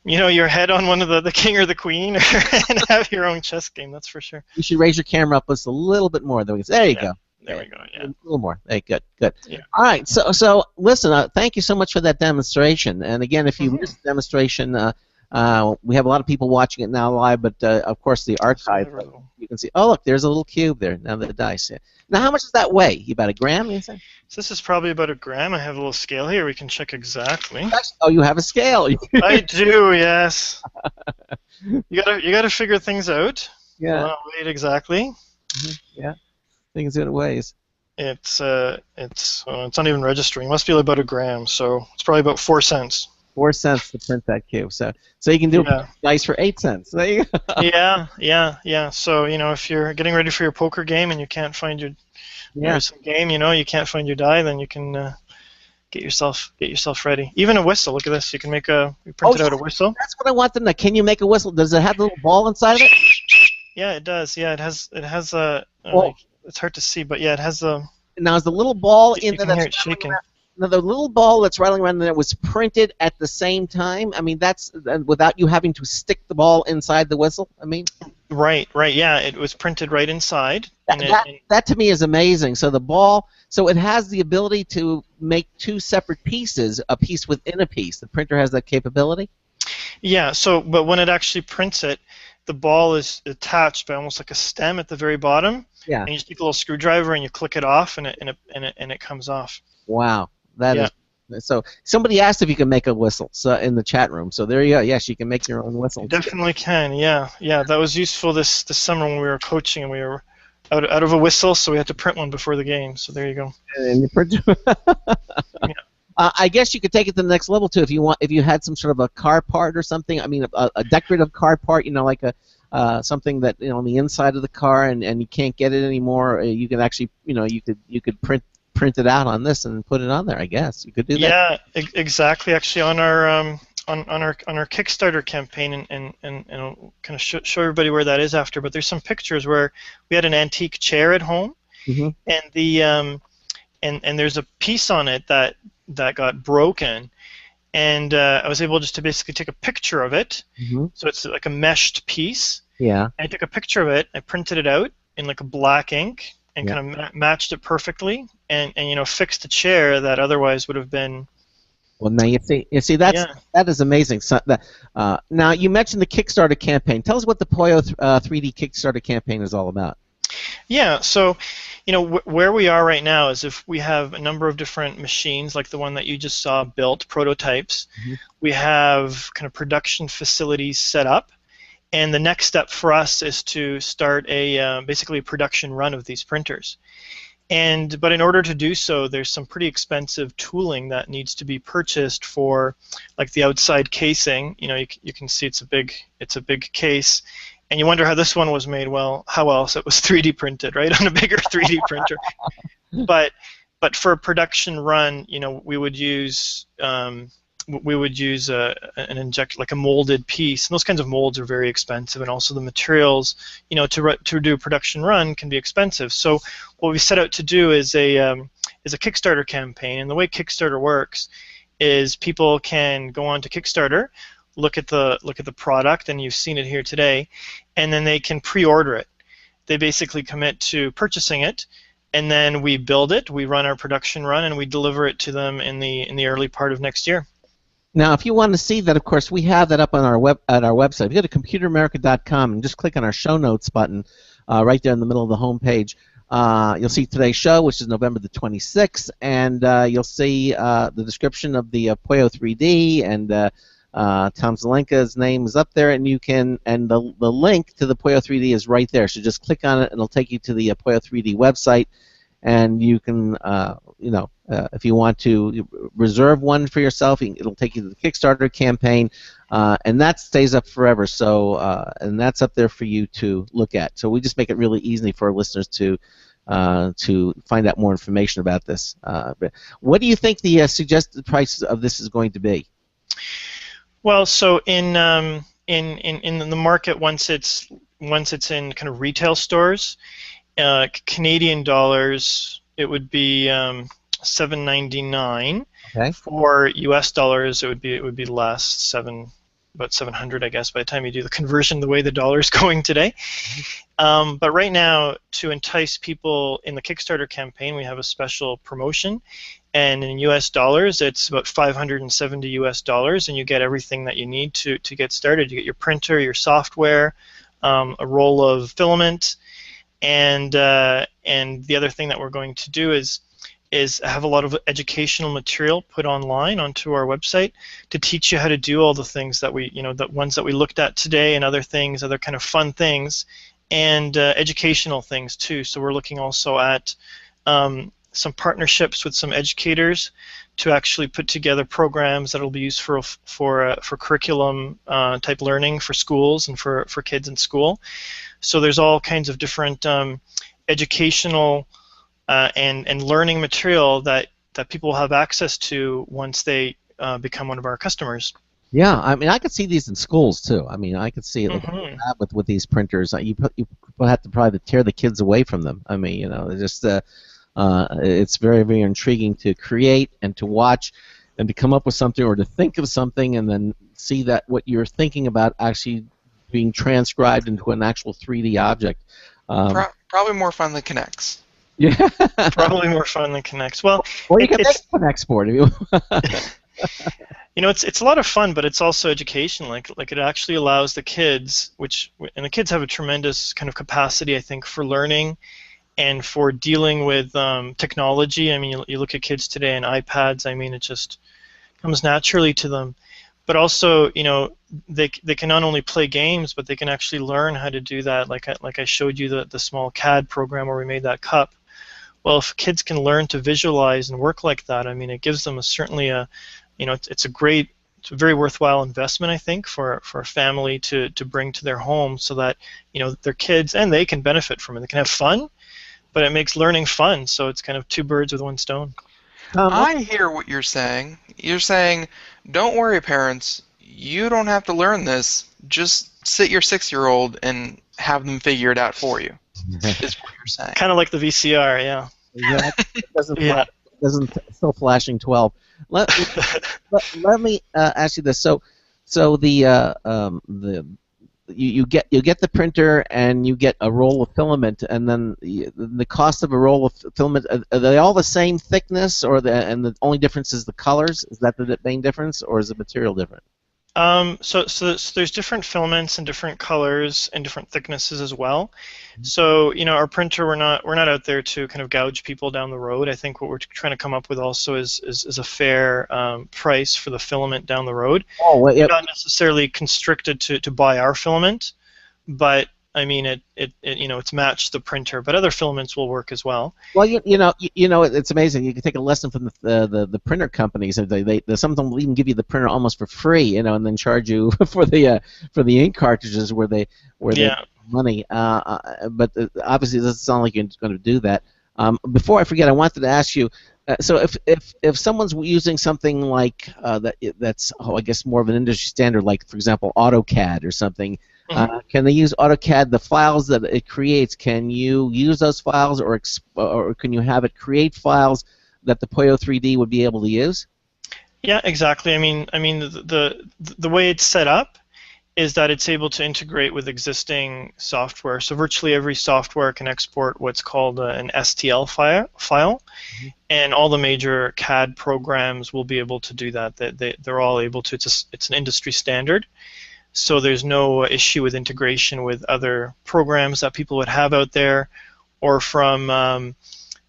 your head on one of the king or the queen, and have your own chess game. That's for sure. You should raise your camera up just a little bit more. There you go. There we go. Yeah. A little more. Hey, good. Yeah. All right. So listen. Thank you so much for that demonstration. And again, if you missed the demonstration, we have a lot of people watching it now live, but of course the archive. You can see. Oh, look, there's a little cube there. Now the dice. Yeah. Now, how much does that weigh? About a gram, you say? So this is probably about a gram. I have a little scale here. We can check exactly. Oh, you have a scale. I do. Yes. You gotta figure things out. Yeah. Weight exactly. Yeah. Things in ways. It's not even registering. It must be about a gram, so it's probably about 4 cents. 4 cents to print that cube. So you can do dice for 8 cents. There you go. Yeah. So if you're getting ready for your poker game and you can't find your some game, you can't find your die, then you can get yourself ready. Even a whistle. Look at this. You can print out a whistle. That's what I want to know. Can you make a whistle? Does it have a little ball inside of it? Yeah, it does. Yeah, it has a. It's hard to see, but yeah, it has a. Now, is the little ball in there that's shaking? Now, the little ball that's rattling around there was printed at the same time. I mean, that's without you having to stick the ball inside the whistle. I mean. Right. Yeah, it was printed right inside. That to me is amazing. So the ball, it has the ability to make two separate pieces, a piece within a piece. The printer has that capability. Yeah. So, but when it actually prints it, the ball is attached by almost like a stem at the very bottom. Yeah. And you just take a little screwdriver and you click it off, and it comes off. Wow, that is. So somebody asked if you can make a whistle. So in the chat room. So there you go. Yes, you can make your own whistle. You definitely can. Yeah. That was useful this summer when we were coaching and we were out of a whistle, so we had to print one before the game. So there you go. And you print. I guess you could take it to the next level too if you had some sort of a car part or something. I mean, a decorative car part, like something that on the inside of the car and you can't get it anymore. You can actually you could print it out on this and put it on there. I guess you could do that. Yeah, exactly. Actually, on our Kickstarter campaign, and I'll kind of show everybody where that is after. But there's some pictures where we had an antique chair at home, and the and there's a piece on it that got broken, and I was able just to basically take a picture of it. So it's like a meshed piece. Yeah. And I took a picture of it. I printed it out in like a black ink and kind of matched it perfectly, and fixed the chair that otherwise would have been. Well, now you see that is amazing. So, now you mentioned the Kickstarter campaign. Tell us what the Poieo3D Kickstarter campaign is all about. Yeah, so where we are right now is if we have a number of different machines like the one that you just saw built, prototypes. We have kind of production facilities set up, and the next step for us is to start basically a production run of these printers. But in order to do so, there's some pretty expensive tooling that needs to be purchased for, like the outside casing. You can see it's a big case, and you wonder how this one was made. Well, how else? It was 3D printed, right, on a bigger 3D printer. But for a production run, we would use an like a molded piece, and those kinds of molds are very expensive, and also the materials, to do a production run can be expensive. So what we set out to do is a Kickstarter campaign, and the way Kickstarter works is people can go on to Kickstarter, look at the product, and you've seen it here today, and then they can pre-order it. they basically commit to purchasing it, and then we build it, we run our production run, and we deliver it to them in the early part of next year. Now, if you want to see that, of course, we have that up on our website. If you go to computeramerica.com and just click on our show notes button right there in the middle of the home page, you'll see today's show, which is November the 26th, and you'll see the description of the Poieo3D, and Tom Zelenka's name is up there, and you can, and the link to the Poieo3D is right there. So just click on it, and it'll take you to the Poieo3D website, and you can, if you want to reserve one for yourself, it'll take you to the Kickstarter campaign, and that stays up forever. So, and that's up there for you to look at. So we just make it really easy for our listeners to find out more information about this. What do you think the suggested price of this is going to be? Well, so in the market, once it's in kind of retail stores, Canadian dollars, it would be $7.99. Okay. For U.S. dollars, it would be less, about 700, I guess, by the time you do the conversion the way the dollar is going today. But right now, to entice people in the Kickstarter campaign, we have a special promotion, and in U.S. dollars, it's about $570 US, and you get everything that you need to get started. You get your printer, your software, a roll of filament, and the other thing that we're going to do is have a lot of educational material put online onto our website to teach you how to do all the things that the ones that we looked at today, and other things, other kind of fun things, and educational things too. So we're looking also at some partnerships with some educators to actually put together programs that will be used for curriculum type learning for schools and for kids in school. So there's all kinds of different educational and learning material that people will have access to once they become one of our customers. Yeah, I mean, I could see these in schools too. I mean, I could see it with these printers. You have to probably tear the kids away from them. I mean, just it's very, very intriguing to create and to watch and to come up with something, or to think of something and then see that what you're thinking about actually being transcribed into an actual 3D object. Probably more fun than Connects. Yeah. Probably more fun than Connects. Well, or you can make an export if you it's a lot of fun, but it's also education. Like it actually allows the kids, and the kids have a tremendous kind of capacity, I think, for learning and for dealing with technology. I mean, you look at kids today and iPads. I mean, it just comes naturally to them. But also, they can not only play games, but they can actually learn how to do that. Like I showed you the small CAD program where we made that cup. Well, if kids can learn to visualize and work like that, I mean, it gives them it's a very worthwhile investment, I think, for a family to bring to their home, so that their kids and they can benefit from it. They can have fun, but it makes learning fun. So it's kind of two birds with one stone. I hear what you're saying. You're saying, don't worry, parents. You don't have to learn this. Just sit your 6-year-old and have them figure it out for you. Is what you're saying. Kind of like the VCR, yeah. Exactly. Doesn't still flashing 12. Let me ask you this. So you get the printer and you get a roll of filament, and then the cost of a roll of filament, are they all the same thickness, and the only difference is the colors? Is that the main difference, or is the material different? So there's different filaments and different colors and different thicknesses as well. So our printer, we're not out there to kind of gouge people down the road. I think what we're trying to come up with also is a fair price for the filament down the road. Oh, well, Not necessarily constricted to buy our filament, but I mean it's matched the printer, but other filaments will work as well. Well, it's amazing. You can take a lesson from the printer companies. They some of them will even give you the printer almost for free, and then charge you for the ink cartridges where they money. But obviously, it doesn't sound like you're going to do that. Before I forget, I wanted to ask you. So if someone's using something like that's I guess more of an industry standard, like for example AutoCAD or something. Can they use AutoCAD, the files that it creates? Can you use those files, or can you have it create files that the Poieo3D would be able to use? Yeah, exactly. I mean the way it's set up, is that it's able to integrate with existing software. So virtually every software can export what's called an STL file, and all the major CAD programs will be able to do that. They're all able to. It's an industry standard, so there's no issue with integration with other programs that people would have out there, or from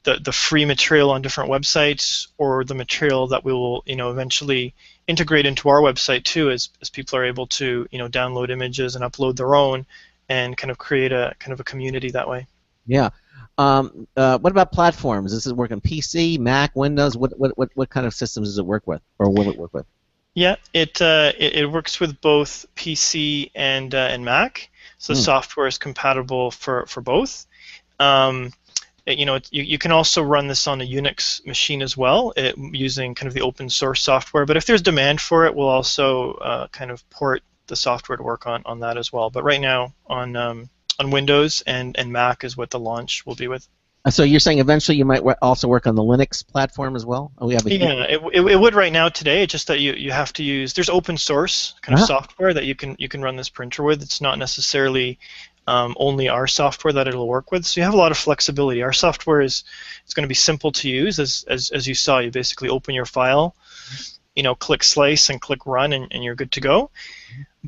the free material on different websites, or the material that we will eventually integrate into our website too, as people are able to download images and upload their own, and kind of create a community that way. Yeah. What about platforms? Does it work on PC, Mac, Windows? What kind of systems does it work with, or will it work with? Yeah, it works with both PC and Mac. So software is compatible for both. You can also run this on a Unix machine as well, using kind of the open source software. But if there's demand for it, we'll also kind of port the software to work on that as well. But right now on Windows and Mac is what the launch will be with. So you're saying eventually you might also work on the Linux platform as well? Oh, we have it would right now today. It's just that you have to use. There's open source kind of software that you can run this printer with. It's not necessarily only our software that it'll work with. So you have a lot of flexibility. Our software is going to be simple to use, as you saw. You basically open your file, click slice and click run, and you're good to go.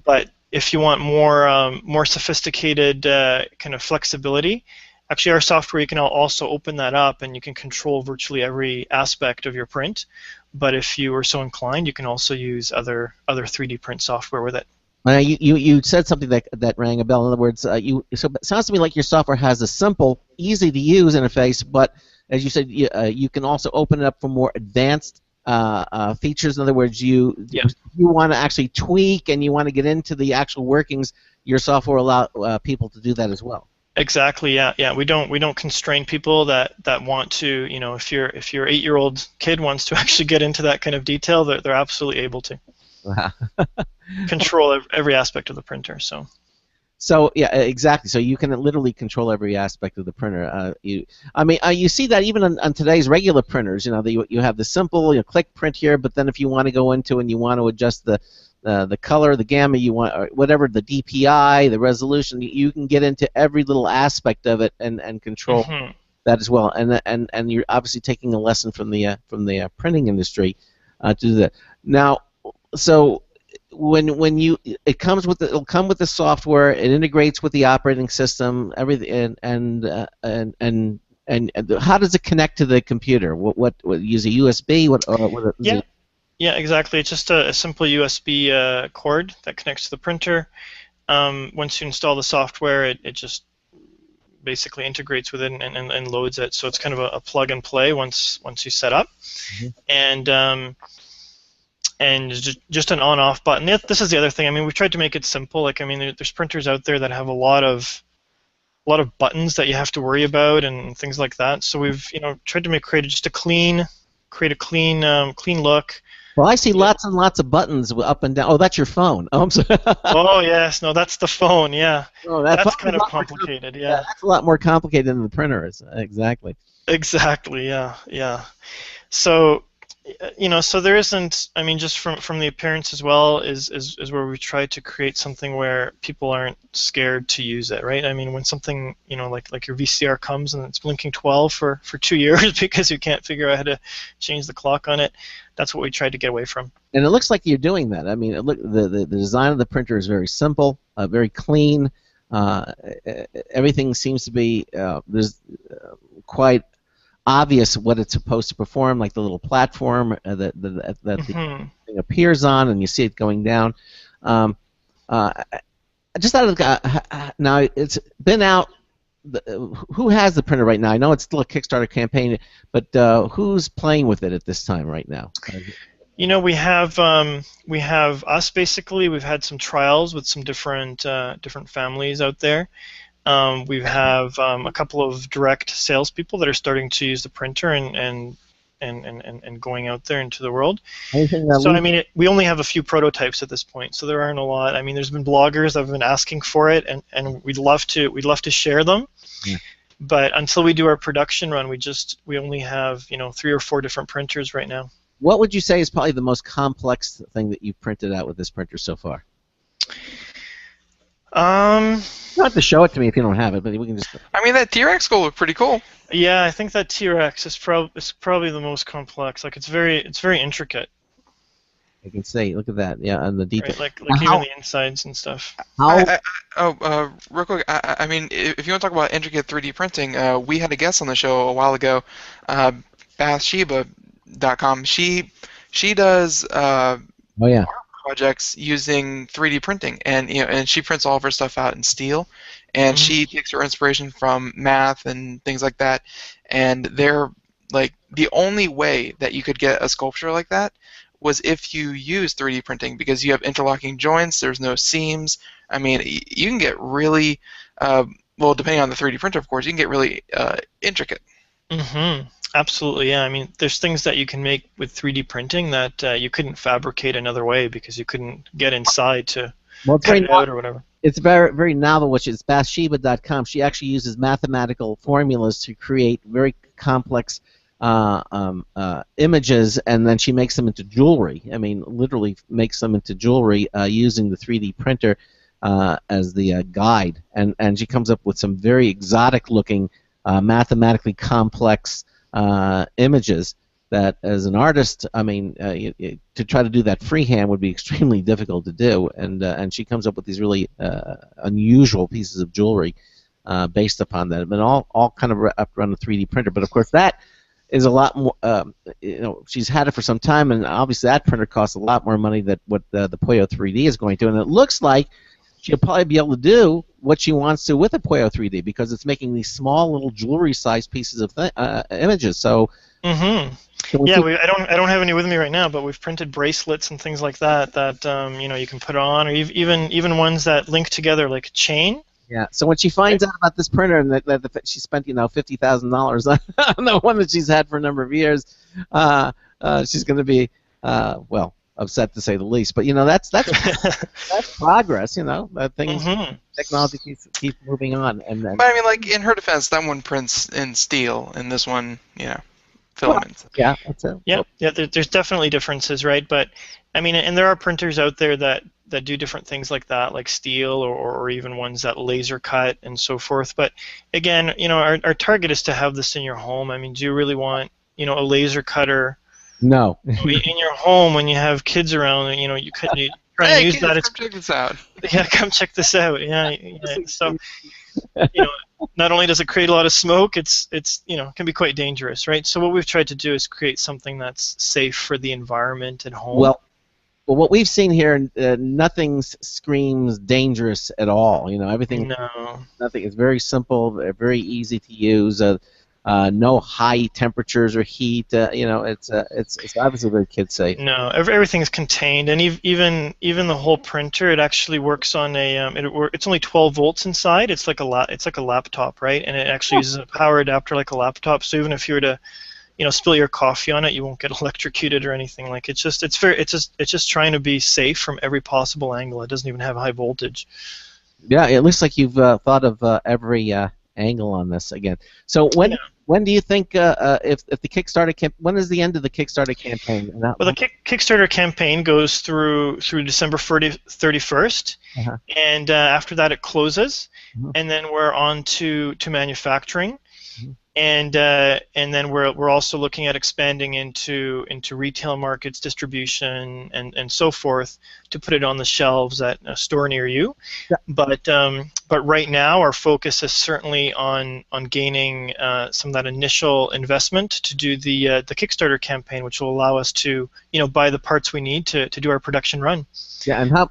But if you want more sophisticated kind of flexibility, actually our software, you can also open that up and you can control virtually every aspect of your print. But if you are so inclined, you can also use other 3D print software with it. You said something that rang a bell. In other words, so it sounds to me like your software has a simple, easy-to-use interface, but as you said, you can also open it up for more advanced features. In other words, you want to actually tweak and you want to get into the actual workings. Your software allow people to do that as well. Exactly. Yeah. We don't constrain people that want to. If your 8-year-old kid wants to actually get into that kind of detail, they're absolutely able to. Wow. Control every aspect of the printer. So yeah, exactly. So you can literally control every aspect of the printer. You see that even on today's regular printers. You have the simple click print here, but then if you want to go into and you want to adjust the color, the gamma you want, or whatever, the DPI, the resolution, you can get into every little aspect of it and control that as well. And you're obviously taking a lesson from the printing industry to do that. Now, so it'll come with the software, it integrates with the operating system, everything, and how does it connect to the computer? What use a USB? Yeah, exactly. It's just a simple USB cord that connects to the printer. Once you install the software, it just basically integrates with it and loads it. So it's kind of a plug and play once you set up, and just an on-off button. This is the other thing. We've tried to make it simple. There's printers out there that have a lot of buttons that you have to worry about and things like that. So we've tried to create just a clean look. Well, I see lots and lots of buttons up and down. Oh, that's your phone. Oh, I'm sorry. Oh yes, no, that's the phone. Yeah. Oh, that's kind of complicated. Yeah. That's a lot more complicated than the printer is. Exactly. Exactly. Yeah. So. So there isn't. Just from the appearance as well is where we try to create something where people aren't scared to use it, right? When something like your VCR comes and it's blinking 12 for 2 years because you can't figure out how to change the clock on it, that's what we tried to get away from. And it looks like you're doing that. The design of the printer is very simple, very clean. Everything seems to be there's quite obvious what it's supposed to perform, like the little platform that the thing appears on, and you see it going down. Just out of now, it's been out. Who has the printer right now? I know it's still a Kickstarter campaign, but who's playing with it at this time right now? We have us basically. We've had some trials with some different families out there. We have a couple of direct salespeople that are starting to use the printer and going out there into the world. So we only have a few prototypes at this point, so there aren't a lot. There's been bloggers that have been asking for it, and we'd love to share them. Yeah. But until we do our production run, we only have 3 or 4 different printers right now. What would you say is probably the most complex thing that you've printed out with this printer so far? You don't have to show it to me if you don't have it, but we can just. I mean, that T-Rex skull looked pretty cool. Yeah, I think that T-Rex is probably the most complex. Like it's very intricate. I can see. Look at that. Yeah, and the detail. Right, like even the insides and stuff. Real quick. I mean, if you want to talk about intricate 3D printing, we had a guest on the show a while ago, Bathsheba.com. She does Oh yeah. projects using 3D printing, and and she prints all of her stuff out in steel, and she takes her inspiration from math and things like that, and they're like the only way that you could get a sculpture like that was if you use 3D printing, because you have interlocking joints, there's no seams. I mean, you can get really, well, depending on the 3D printer, of course, you can get really intricate. Absolutely, yeah. I mean, there's things that you can make with 3D printing that you couldn't fabricate another way because you couldn't get inside to cut it out or whatever. It's very novel, which is Bathsheba.com. She actually uses mathematical formulas to create very complex images, and then she makes them into jewelry. I mean, literally makes them into jewelry using the 3D printer as the guide. And she comes up with some very exotic-looking, mathematically complex images that, as an artist, I mean, to try to do that freehand would be extremely difficult to do. And she comes up with these really unusual pieces of jewelry based upon that. But all kind of up run a 3D printer. But of course, that is a lot more. She's had it for some time, and obviously that printer costs a lot more money than what the Poieo3D is going to. And it looks like she'll probably be able to do what she wants to with a Poieo3D because it's making these small little jewelry-sized pieces of images. So. Yeah, I don't have any with me right now, but we've printed bracelets and things like that you can put on, or even ones that link together like a chain. Yeah. So when she finds out about this printer and that she spent $50,000 on the one that she's had for a number of years, she's going to be upset to say the least. But that's progress. That things technology keeps moving on. But I mean, like in her defense, that one prints in steel, and this one, filament. Yeah, that's it. Yeah. There's definitely differences, right? But I mean, and there are printers out there that do different things like that, like steel or even ones that laser cut and so forth. But again, our target is to have this in your home. I mean, do you really want a laser cutter? No. in your home when you have kids around, you try and use that. Come check this out. Yeah, come check this out. Yeah. So, not only does it create a lot of smoke, it can be quite dangerous, right? So what we've tried to do is create something that's safe for the environment at home. Well, what we've seen here, nothing screams dangerous at all. Everything. No. Nothing. It's very simple, very easy to use. No high temperatures or heat. It's obviously very kid safe. No, everything's contained, and even the whole printer, it actually works on a it's only 12 volts inside. It's like a laptop, right? And it actually uses a power adapter like a laptop. So even if you were to spill your coffee on it, you won't get electrocuted or anything. Like it's just trying to be safe from every possible angle. It doesn't even have high voltage. Yeah, it looks like you've thought of every angle on this again. So when do you think if the Kickstarter when is the end of the Kickstarter campaign? Well, the Kickstarter campaign goes through December 31st, and after that it closes, and then we're on to manufacturing. And then we're also looking at expanding into retail markets, distribution, and so forth to put it on the shelves at a store near you. Yeah. But right now our focus is certainly on gaining some of that initial investment to do the Kickstarter campaign, which will allow us to buy the parts we need to do our production run. Yeah, and how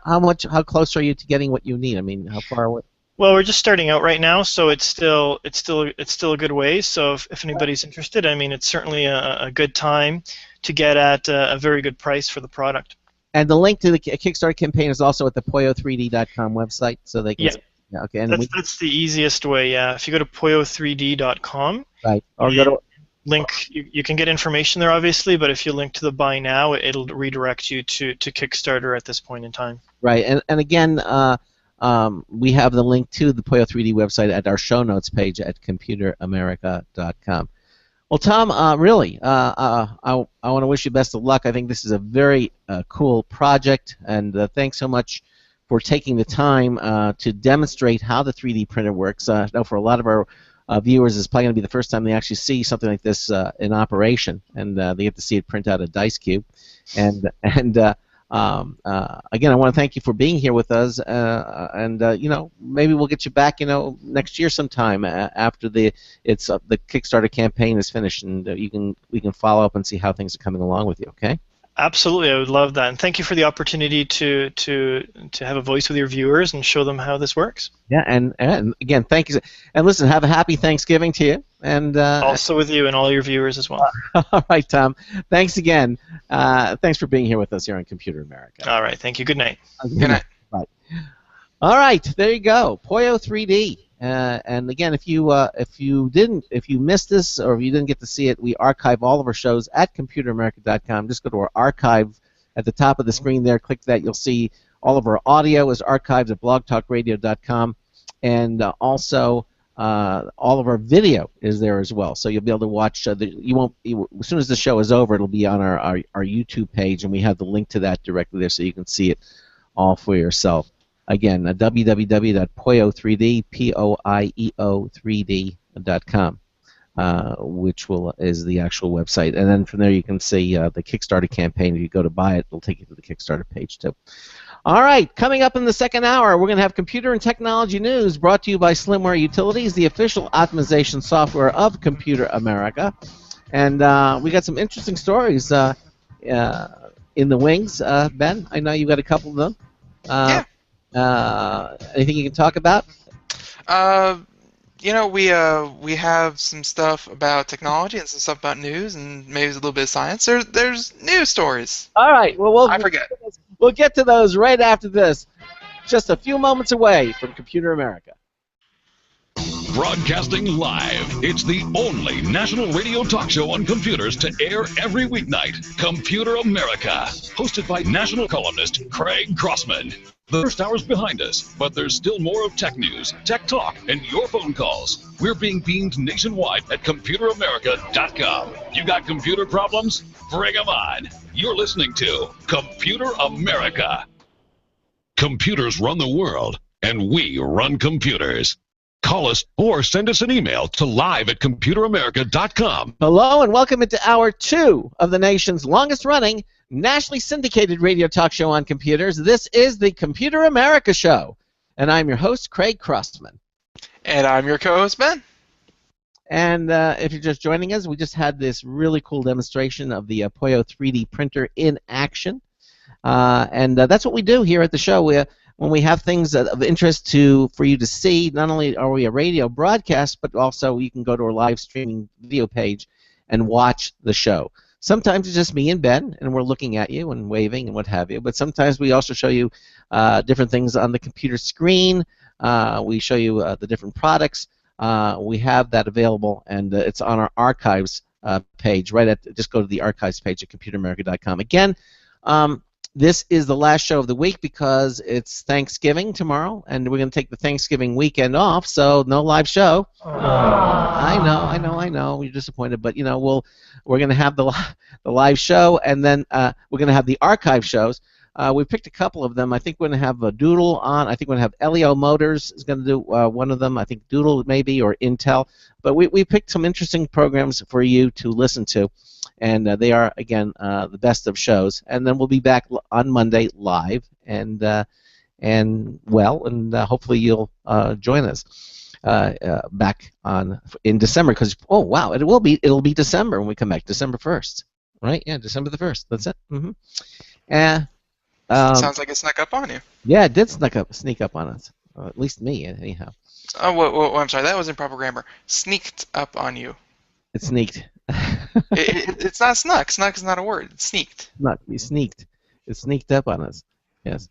close are you to getting what you need? I mean, how far away? Well, we're just starting out right now, so it's still a good ways. So if anybody's interested, I mean, it's certainly a good time to get at a very good price for the product. And the link to the Kickstarter campaign is also at the Poieo3D.com website, so they can. Yeah. Okay. And that's the easiest way. Yeah. If you go to Poieo3D.com. Right. Or go to. Link. You can get information there, obviously, but if you link to the buy now, it'll redirect you to Kickstarter at this point in time. Right. And again. We have the link to the Poieo3D website at our show notes page at computeramerica.com. Well, Tom, really, I want to wish you best of luck. I think this is a very cool project, and thanks so much for taking the time to demonstrate how the 3D printer works. I know for a lot of our viewers, it's probably going to be the first time they actually see something like this in operation, and they get to see it print out a dice cube. And again, I want to thank you for being here with us, you know, maybe we'll get you back, you know, next year sometime after the Kickstarter campaign is finished, and we can follow up and see how things are coming along with you. Okay? Absolutely, I would love that, and thank you for the opportunity to have a voice with your viewers and show them how this works. Yeah, and again, thank you. And listen, have a happy Thanksgiving to you, and also with you and all your viewers as well. All right, Tom. Thanks again. Thanks for being here with us here on Computer America. All right, thank you. Good night. Good night. Bye. All right, there you go. Poieo3D. And again, if you missed this or if you didn't get to see it, we archive all of our shows at computeramerica.com. Just go to our archive at the top of the screen there. Click that. You'll see all of our audio is archived at blogtalkradio.com, and also all of our video is there as well. So you'll be able to watch. As soon as the show is over, it'll be on our YouTube page, and we have the link to that directly there, so you can see it all for yourself. Again, www.poieo3d, Poieo3D.com, which is the actual website. And then from there you can see the Kickstarter campaign. If you go to buy it, it'll take you to the Kickstarter page too. All right, coming up in the second hour, we're going to have computer and technology news brought to you by Slimware Utilities, the official optimization software of Computer America. And we got some interesting stories in the wings. Ben, I know you got a couple of them. Yeah. Anything you can talk about? You know, we have some stuff about technology and some stuff about news, and maybe a little bit of science. There's news stories. All right. Well, I forget. We'll get to those right after this. Just a few moments away from Computer America. Broadcasting live. It's the only national radio talk show on computers to air every weeknight. Computer America. Hosted by national columnist Craig Crossman. The first hour's behind us, but there's still more of tech news, tech talk, and your phone calls. We're being beamed nationwide at ComputerAmerica.com. You got computer problems? Bring them on. You're listening to Computer America. Computers run the world, and we run computers. Call us or send us an email to live@ComputerAmerica.com. Hello and welcome into Hour 2 of the nation's longest-running, nationally syndicated radio talk show on computers. This is the Computer America Show, and I'm your host, Craig Crossman. And I'm your co-host, Ben. And if you're just joining us, we just had this really cool demonstration of the Poieo3D printer in action. And that's what we do here at the show. When we have things of interest for you to see, not only are we a radio broadcast, but also you can go to our live streaming video page and watch the show. Sometimes it's just me and Ben, and we're looking at you and waving and what have you. But sometimes we also show you different things on the computer screen. We show you the different products. We have that available, and it's on our archives page. Just go to the archives page at computeramerica.com. Again, this is the last show of the week because it's Thanksgiving tomorrow, and we're going to take the Thanksgiving weekend off, so no live show. I know. You're disappointed, but you know we're going to have the live show, and then we're going to have the archive shows. We picked a couple of them. I think we're going to have a Doodle on. I think we're going to have Elio Motors is going to do one of them. I think Doodle maybe, or Intel. But we picked some interesting programs for you to listen to, and they are, again, the best of shows. And then we'll be back on Monday live, and hopefully you'll join us back in December. Because it'll be December when we come back, December 1st, right? Yeah, December the 1st. That's it. Sounds like it snuck up on you. Yeah, it did sneak up on us. At least me, anyhow. Oh, I'm sorry. That was improper grammar. Sneaked up on you. It sneaked. It's not snuck. Snuck is not a word. It's sneaked. We sneaked. It sneaked up on us. Yes.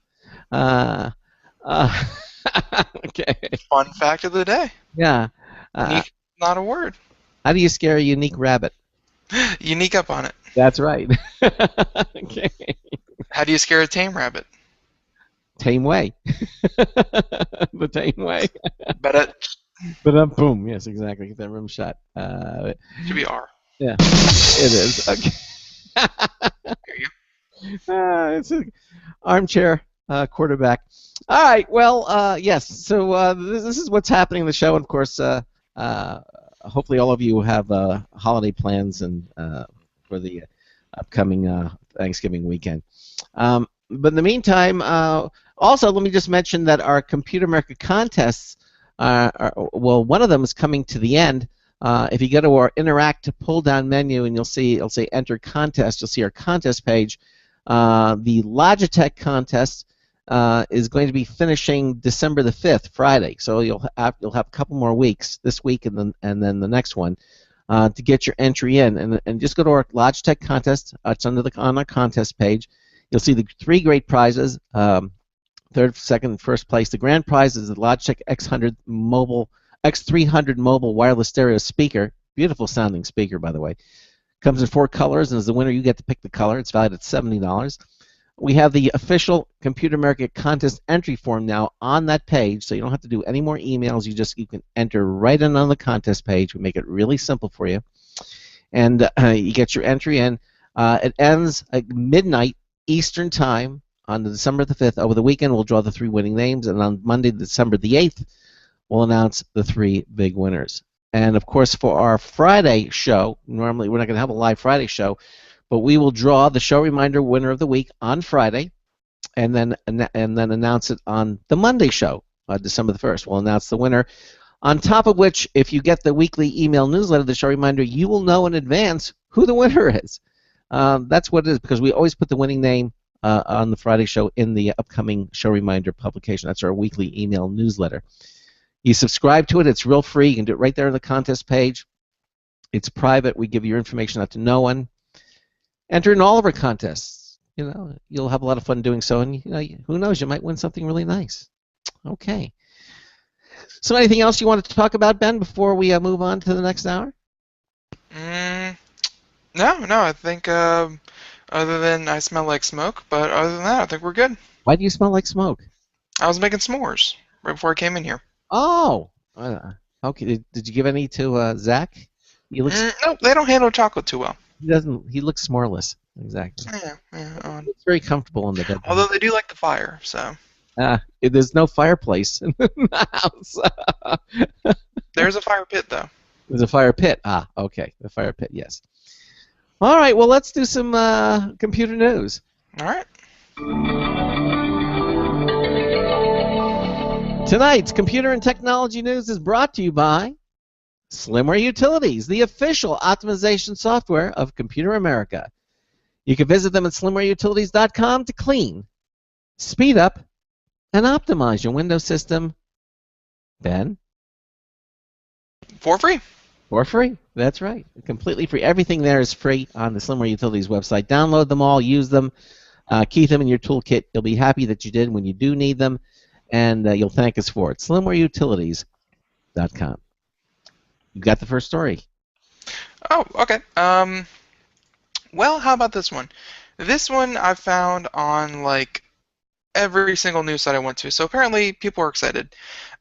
Okay. Fun fact of the day. Yeah. Unique, not a word. How do you scare a unique rabbit? Unique up on it. That's right. Okay. How do you scare a tame rabbit? Tame way. The tame way. But boom. Yes, exactly. Get that rim shot. Should be R. Yeah, it is. Okay. There you go. It's an armchair quarterback. All right. Well, yes. So this is what's happening in the show. And of course, hopefully all of you have holiday plans and for the upcoming Thanksgiving weekend. But in the meantime, also let me just mention that our Computer America contests, well, one of them is coming to the end. If you go to our Interact pull-down menu and you'll see, it'll say Enter Contest. You'll see our contest page. The Logitech contest is going to be finishing December the 5th, Friday. So you'll have a couple more weeks, this week and then the next one, to get your entry in. And just go to our Logitech contest. It's on our contest page. You'll see the 3 great prizes. Third, second, first place. The grand prize is the Logitech X300 mobile wireless stereo speaker. Beautiful sounding speaker, by the way. Comes in 4 colors, and as the winner, you get to pick the color. It's valued at $70. We have the official Computer America contest entry form now on that page, so you don't have to do any more emails. You can enter right in on the contest page. We make it really simple for you, and you get your entry in. It ends at midnight Eastern Time on December the 5th. Over the weekend, we'll draw the 3 winning names, and on Monday, December the 8th, we'll announce the 3 big winners. And, of course, for our Friday show, normally we're not going to have a live Friday show, but we will draw the show reminder winner of the week on Friday and then announce it on the Monday show, December the 1st. We'll announce the winner. On top of which, if you get the weekly email newsletter, the show reminder, you will know in advance who the winner is. That's what it is, because we always put the winning name on the Friday show in the upcoming show reminder publication. That's our weekly email newsletter. You subscribe to it. It's real free. You can do it right there on the contest page. It's private. We give your information out to no one. Enter in all of our contests. You'll have a lot of fun doing so, and who knows, you might win something really nice. Okay. So anything else you wanted to talk about, Ben, before we move on to the next hour? No. I think other than I smell like smoke, but other than that, I think we're good. Why do you smell like smoke? I was making s'mores right before I came in here. Oh. Okay. Did you give any to Zach? He looks. No, they don't handle chocolate too well. He doesn't. He looks s'moreless. Exactly. Yeah. It's very comfortable in the bedroom. Although they do like the fire, so. There's no fireplace in the house. There's a fire pit, though. There's a fire pit. Okay. The fire pit, yes. All right, well, let's do some computer news. All right. Tonight's computer and technology news is brought to you by Slimware Utilities, the official optimization software of Computer America. You can visit them at slimwareutilities.com to clean, speed up, and optimize your Windows system. Ben? For free. For free. That's right. Completely free. Everything there is free on the Slimware Utilities website. Download them all. Use them. Keep them in your toolkit. You'll be happy that you did when you do need them, and you'll thank us for it. SlimwareUtilities.com. You got the first story. Oh, okay. Well, how about this one? This one I found on, every single news site I went to, so apparently people are excited.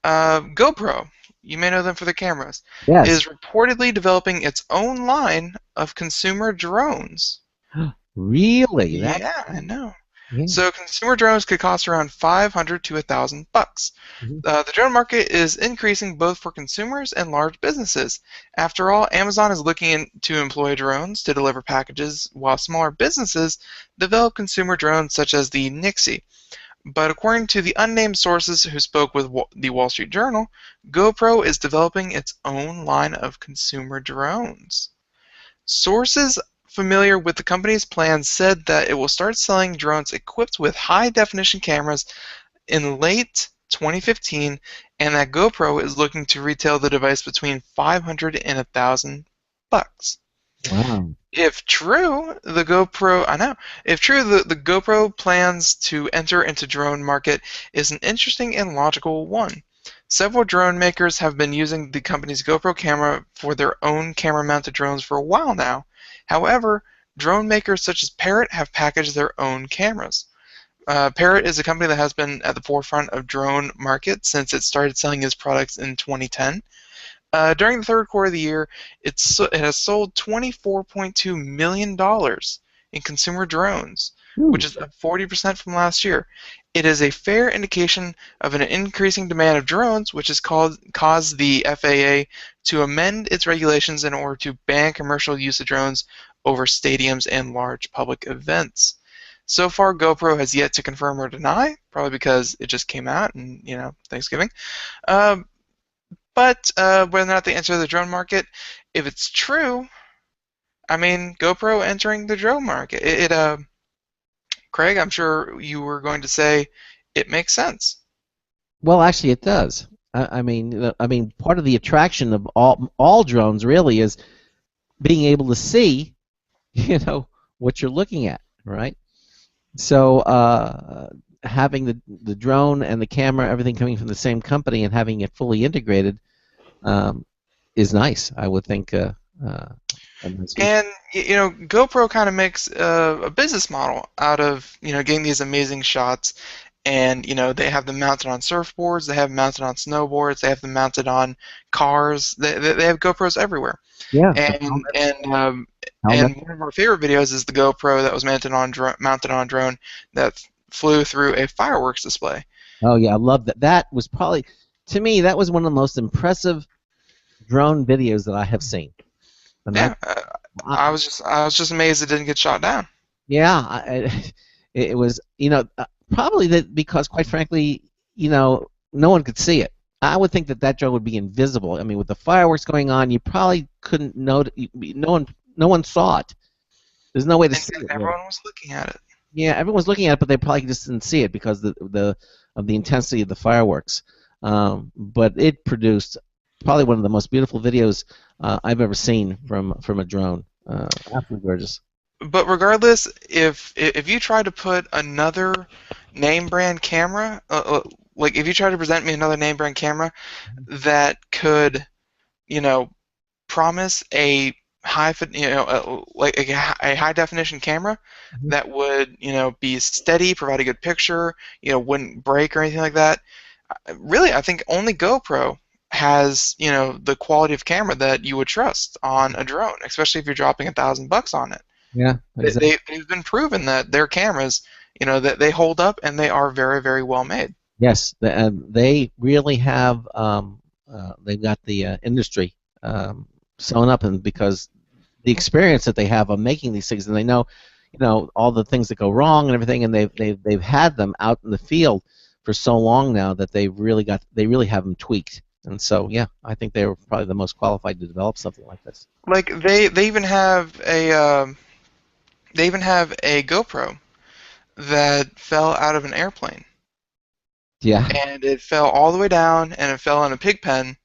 GoPro, you may know them for their cameras, yes, is reportedly developing its own line of consumer drones. Really? Yeah, I know. Yeah. So consumer drones could cost around $500 to $1,000. Mm-hmm. The drone market is increasing both for consumers and large businesses. After all, Amazon is looking to employ drones to deliver packages, while smaller businesses develop consumer drones such as the Nixie. But according to the unnamed sources who spoke with the Wall Street Journal, GoPro is developing its own line of consumer drones. Sources familiar with the company's plans said that it will start selling drones equipped with high-definition cameras in late 2015, and that GoPro is looking to retail the device between $500 and $1,000. Wow. If true, the GoPro plans to enter into drone market is an interesting and logical one. Several drone makers have been using the company's GoPro camera for their own camera-mounted drones for a while now. However, drone makers such as Parrot have packaged their own cameras. Parrot is a company that has been at the forefront of drone market since it started selling its products in 2010. During the third quarter of the year, it has sold $24.2 million in consumer drones, Ooh. which is up 40% from last year. It is a fair indication of an increasing demand of drones, which has caused the FAA to amend its regulations in order to ban commercial use of drones over stadiums and large public events. So far, GoPro has yet to confirm or deny, probably because it just came out and, Thanksgiving. But whether or not they enter the drone market, if it's true, I mean, GoPro entering the drone market, Craig, I'm sure you were going to say it makes sense. Well, actually, it does. I mean, part of the attraction of all drones really is being able to see, what you're looking at, right? So having the drone and the camera, everything coming from the same company, and having it fully integrated is nice. I would think. And GoPro kind of makes a business model out of getting these amazing shots, and they have them mounted on surfboards, they have them mounted on snowboards, they have them mounted on cars. They have GoPros everywhere. Yeah. And one of our favorite videos is the GoPro that was mounted on a drone that flew through a fireworks display. Oh yeah, I love that. That was probably, to me, that was one of the most impressive drone videos that I have seen. And yeah, I was just amazed it didn't get shot down. Yeah, it was probably that because quite frankly no one could see it. I would think that drone would be invisible. I mean, with the fireworks going on, you probably couldn't notice. No one saw it. There's no way to see it. Everyone was looking at it. Yeah, everyone was looking at it, but they probably just didn't see it because of the intensity of the fireworks. But it produced probably one of the most beautiful videos I've ever seen from a drone. Absolutely gorgeous. But regardless, if you try to put another name brand camera, like if you try to present me another name brand camera that could, promise a high, like a high definition camera that would, be steady, provide a good picture, wouldn't break or anything like that. Really, I think only GoPro has the quality of camera that you would trust on a drone, especially if you're dropping $1,000 on it. Yeah, exactly. They've been proven that their cameras, that they hold up and they are very, very well made. Yes, they really have. They've got the industry sewn up, and because the experience that they have of making these things, and they know, all the things that go wrong and everything, and they've had them out in the field for so long now that they really have them tweaked. And so, yeah, I think they were probably the most qualified to develop something like this. Like they even have a GoPro that fell out of an airplane. Yeah. And it fell all the way down, and it fell in a pig pen,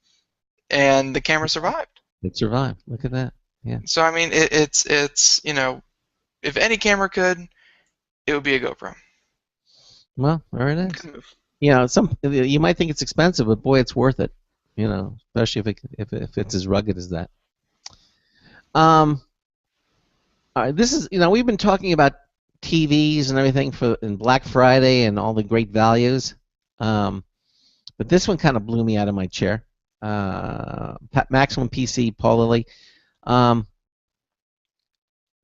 and the camera survived. It survived. Look at that. Yeah. So I mean, it's if any camera could, it would be a GoPro. Well, very nice. You might think it's expensive, but boy, it's worth it. Especially if it's as rugged as that. All right, this is we've been talking about TVs and everything in Black Friday and all the great values, but this one kind of blew me out of my chair. Maximum PC, Paul Lilly.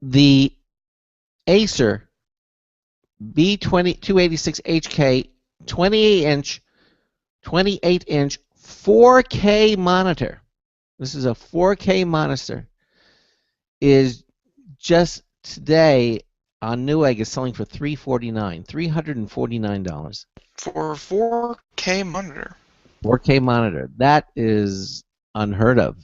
The Acer B286HK 28-inch 4K monitor. This is a 4K monitor. Is just today on Newegg is selling for $349. For a 4K monitor. 4K monitor. That is unheard of.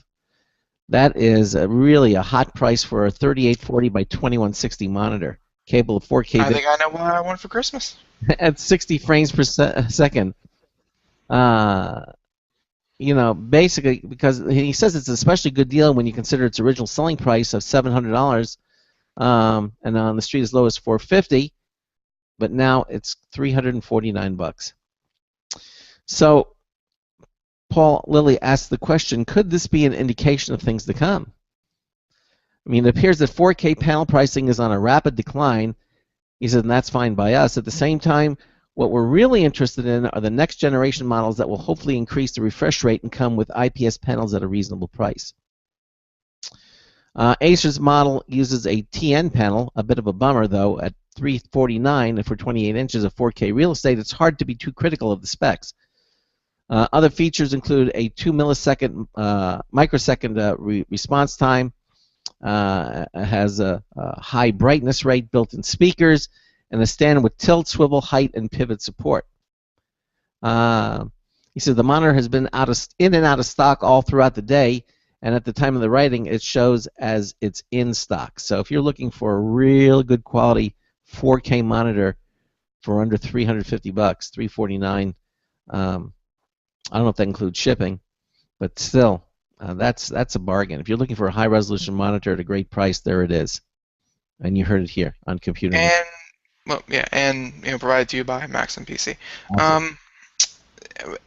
That is really a hot price for a 3840 by 2160 monitor, capable of 4K. I think I know what I want for Christmas. At 60 frames per second. Basically, because he says it's an especially good deal when you consider its original selling price of $700, and on the street as low as $450, but now it's $349. So, Paul Lilly asked the question: could this be an indication of things to come? I mean, it appears that 4K panel pricing is on a rapid decline. He said, and that's fine by us. At the same time, what we're really interested in are the next generation models that will hopefully increase the refresh rate and come with IPS panels at a reasonable price. Acer's model uses a TN panel, a bit of a bummer though, at $349 for 28 inches of 4K real estate. It's hard to be too critical of the specs. Other features include a 2 millisecond microsecond response time, has a high brightness rate, built-in speakers, and a stand with tilt, swivel, height, and pivot support. He says the monitor has been in and out of stock all throughout the day, and at the time of the writing, it shows as it's in stock. So if you're looking for a real good quality 4K monitor for under $350, $349, I don't know if that includes shipping, but still, that's a bargain. If you're looking for a high-resolution monitor at a great price, there it is, and you heard it here on Computer. And well, yeah, and provided to you by Maxim PC. Awesome.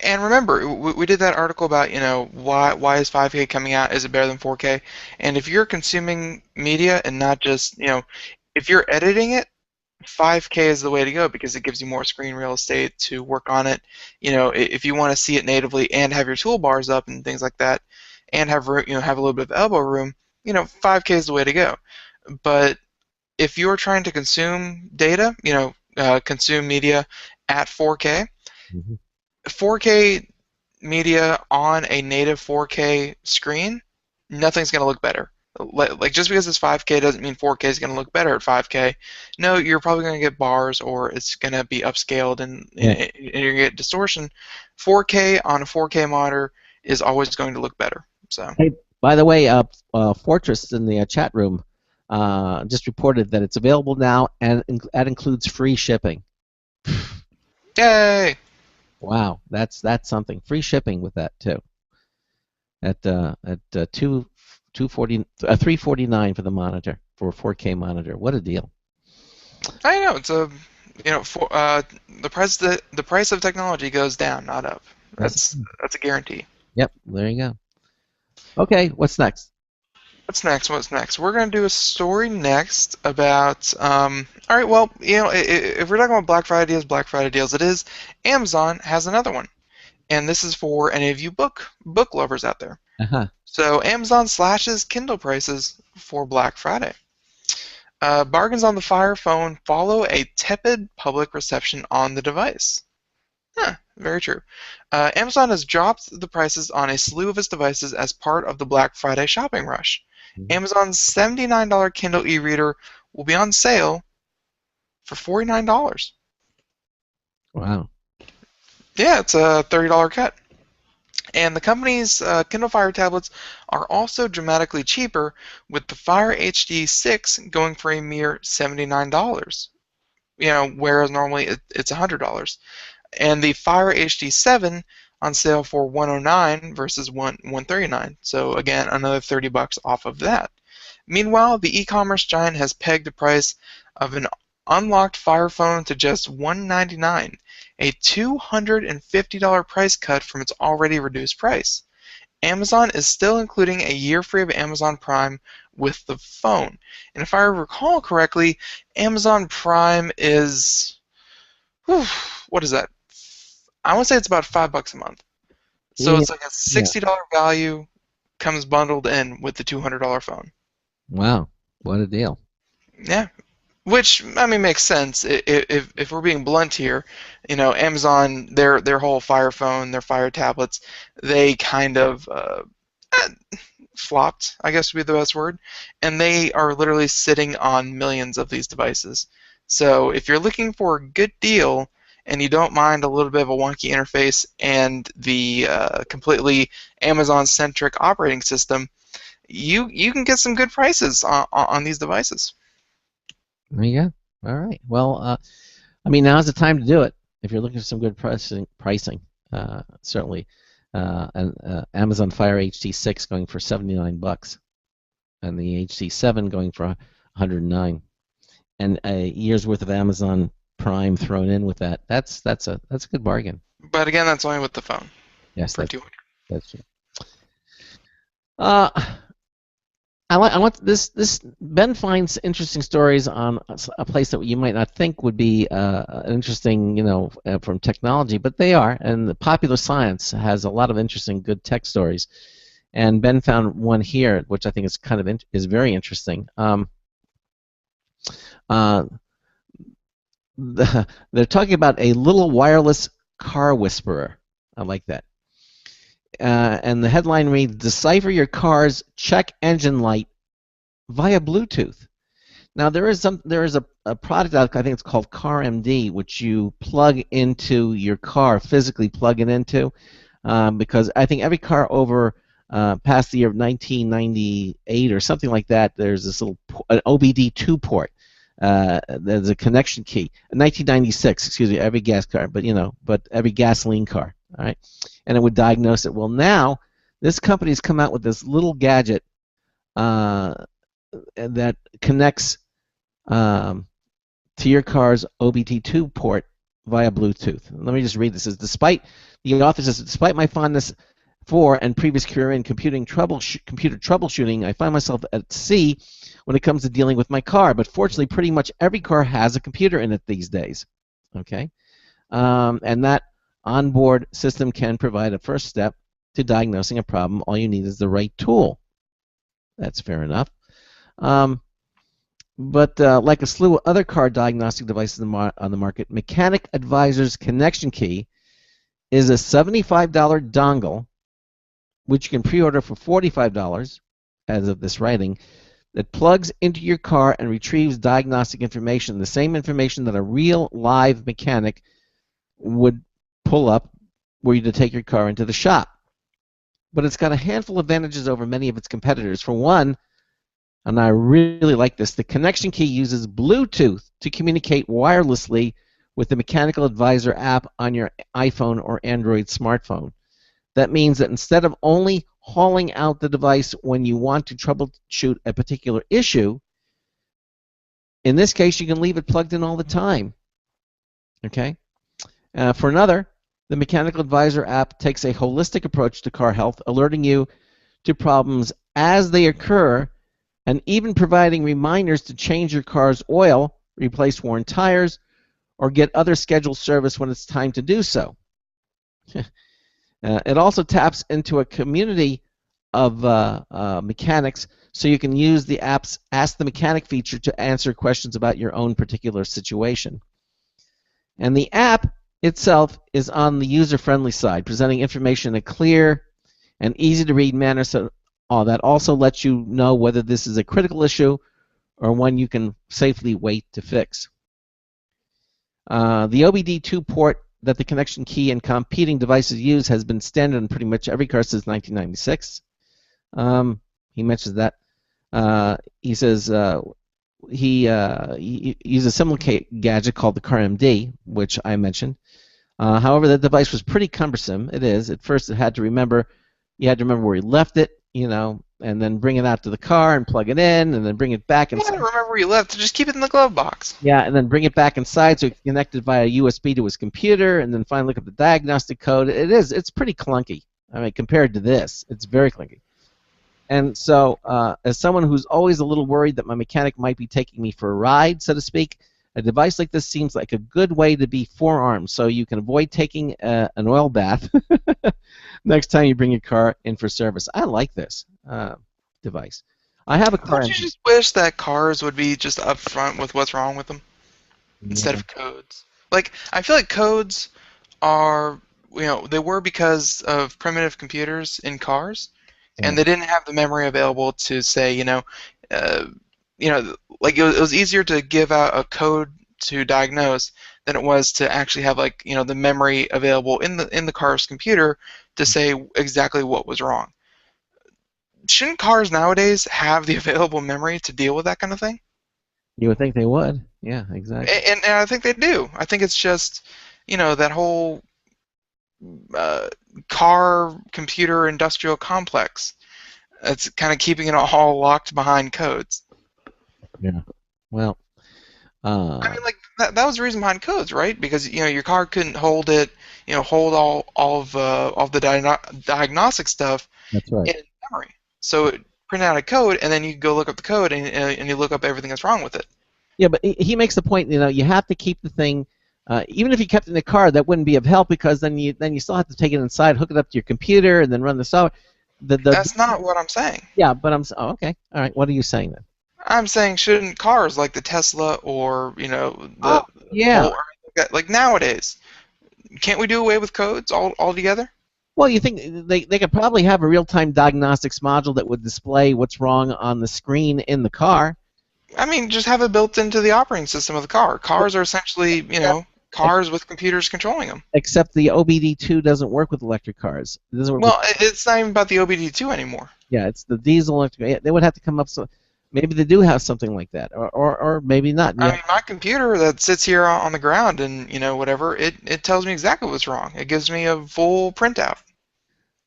And remember, we did that article about why is 5K coming out? Is it better than 4K? And if you're consuming media and not just if you're editing it, 5K is the way to go because it gives you more screen real estate to work on it. If you want to see it natively and have your toolbars up and things like that, and have have a little bit of elbow room, 5K is the way to go. But if you're trying to consume data, consume media at 4K, 4K media on a native 4K screen, nothing's going to look better. Like just because it's 5K doesn't mean 4K is going to look better at 5K. No, you're probably going to get bars, or it's going to be upscaled and you're going to get distortion. 4K on a 4K monitor is always going to look better. So. Hey, by the way, Fortress in the chat room just reported that it's available now, and that includes free shipping. Yay! Wow, that's something. Free shipping with that too. At $349 for the monitor, for a 4K monitor. What a deal! I know, it's a the price of technology goes down, not up. That's a guarantee. Yep, there you go. Okay, what's next? What's next? We're going to do a story next about, all right, well, if we're talking about Black Friday deals, it is. Amazon has another one. And this is for any of you book lovers out there. So Amazon slashes Kindle prices for Black Friday. Bargains on the Fire phone follow a tepid public reception on the device. Very true. Amazon has dropped the prices on a slew of its devices as part of the Black Friday shopping rush. Amazon's $79 Kindle e-reader will be on sale for $49. Wow. Yeah, it's a $30 cut. And the company's Kindle Fire tablets are also dramatically cheaper, with the Fire HD 6 going for a mere $79. Whereas normally it's $100. And the Fire HD 7 on sale for $109 versus $139. So again, another $30 off of that. Meanwhile, the e-commerce giant has pegged the price of an unlocked Fire phone to just $199, a $250 price cut from its already reduced price. Amazon is still including a year free of Amazon Prime with the phone. And if I recall correctly, Amazon Prime is, what is that? I want to say it's about $5 a month. So it's like a $60 value comes bundled in with the $200 phone. Wow, what a deal. Yeah. Which, I mean, makes sense. If we're being blunt here, Amazon, their whole Fire phone, their Fire tablets, they kind of flopped, I guess would be the best word, and they are literally sitting on millions of these devices. So if you're looking for a good deal and you don't mind a little bit of a wonky interface and the completely Amazon-centric operating system, you can get some good prices on these devices. There you go. All right. Well, I mean, now's the time to do it. If you're looking for some good pricing, certainly. And Amazon Fire HD 6 going for $79, and the HD 7 going for $109, and a year's worth of Amazon Prime thrown in with that. That's a good bargain. But again, that's only with the phone. Yes, for $200. That's true. I want this. Ben finds interesting stories on a place that you might not think would be interesting, from technology, but they are. And the Popular Science has a lot of interesting, good tech stories. And Ben found one here, which I think is kind of is very interesting. They're talking about a little wireless car whisperer. I like that. And the headline reads, "Decipher your car's check engine light via Bluetooth." Now there is a product out, I think it's called CarMD, which you plug into your car, physically plug it into, because I think every car over past the year of 1998 or something like that, there's this little an OBD2 port. There's a connection key. 1996, excuse me, every gas car, but every gasoline car, all right, and it would diagnose it. Well, now this company's come out with this little gadget that connects to your car's OBD2 port via Bluetooth. Let me just read this. It says, the author says, despite my fondness for and previous career in computer troubleshooting, I find myself at sea when it comes to dealing with my car. But fortunately, pretty much every car has a computer in it these days. Okay, and that onboard system can provide a first step to diagnosing a problem. All you need is the right tool. That's fair enough. But like a slew of other car diagnostic devices on the market, Mechanic Advisor's connection key is a $75 dongle, which you can pre-order for $45 as of this writing, that plugs into your car and retrieves diagnostic information, the same information that a real live mechanic would pull up were you to take your car into the shop. But it's got a handful of advantages over many of its competitors. For one, and I really like this, the connection key uses Bluetooth to communicate wirelessly with the Mechanical Advisor app on your iPhone or Android smartphone. That means that instead of only hauling out the device when you want to troubleshoot a particular issue, in this case you can leave it plugged in all the time. Okay? For another, the Mechanical Advisor app takes a holistic approach to car health, alerting you to problems as they occur and even providing reminders to change your car's oil, replace worn tires, or get other scheduled service when it's time to do so. It also taps into a community of mechanics, so you can use the app's Ask the Mechanic feature to answer questions about your own particular situation. And the app itself is on the user-friendly side, presenting information in a clear and easy-to-read manner, so that also lets you know whether this is a critical issue or one you can safely wait to fix. The OBD2 port that the connection key and competing devices use has been standard in pretty much every car since 1996. He mentions that. He says he used a similar gadget called the CarMD, which I mentioned. However, the device was pretty cumbersome. It is. At first, you had to remember where you left it, and then bring it out to the car and plug it in, and then bring it back inside. I don't remember where you left. Just keep it in the glove box. Yeah, and then bring it back inside so it's connected via USB to his computer, and then finally look at the diagnostic code. It's pretty clunky. I mean, compared to this, it's very clunky. And so, as someone who's always a little worried that my mechanic might be taking me for a ride, so to speak, a device like this seems like a good way to be forearmed, so you can avoid taking an oil bath next time you bring your car in for service. I like this device. I have a car. Don't you just wish that cars would be just upfront with what's wrong with them instead of codes? Like, I feel like codes are, they were because of primitive computers in cars, and they didn't have the memory available to say, like it was easier to give out a code to diagnose than it was to actually have the memory available in the car's computer to say exactly what was wrong. Shouldn't cars nowadays have the available memory to deal with that kind of thing? You would think they would. Yeah, exactly. And I think they do. I think it's just, that whole car, computer, industrial complex. It's kind of keeping it all locked behind codes. Yeah. Well, I mean, that was the reason behind codes, right? Because your car couldn't hold it, hold all of the diagnostic stuff. That's right. In memory. So it printed out a code, and then you go look up the code, and you look up everything that's wrong with it. Yeah, but he makes the point. You have to keep the thing. Even if you kept it in the car, that wouldn't be of help, because then you still have to take it inside, hook it up to your computer, and then run the software. That's not what I'm saying. Yeah, but oh, okay. All right. What are you saying then? I'm saying shouldn't cars like the Tesla or the Yeah. Volt, like nowadays, can't we do away with codes altogether? Well, you think they could probably have a real-time diagnostics module that would display what's wrong on the screen in the car. I mean, just have it built into the operating system of the car. Cars are essentially, cars with computers controlling them. Except the OBD2 doesn't work with electric cars. It doesn't work. Well, it's not even about the OBD2 anymore. Yeah, it's the diesel electric. They would have to come up. So maybe they do have something like that, or maybe not. Yeah. I mean, my computer that sits here on the ground and whatever, it tells me exactly what's wrong. It gives me a full printout.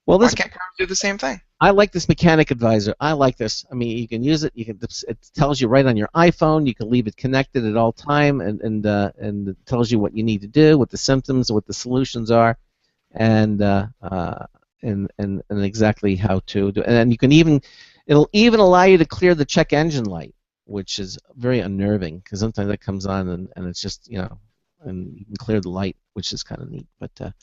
Well, Why can't cars do the same thing? I like this Mechanic Advisor. I like this. I mean, you can use it. It tells you right on your iPhone. You can leave it connected at all time, and it tells you what you need to do, what the symptoms, what the solutions are, and exactly how to do. And you can it'll even allow you to clear the check engine light, which is very unnerving because sometimes that comes on and it's just and you can clear the light, which is kind of neat. But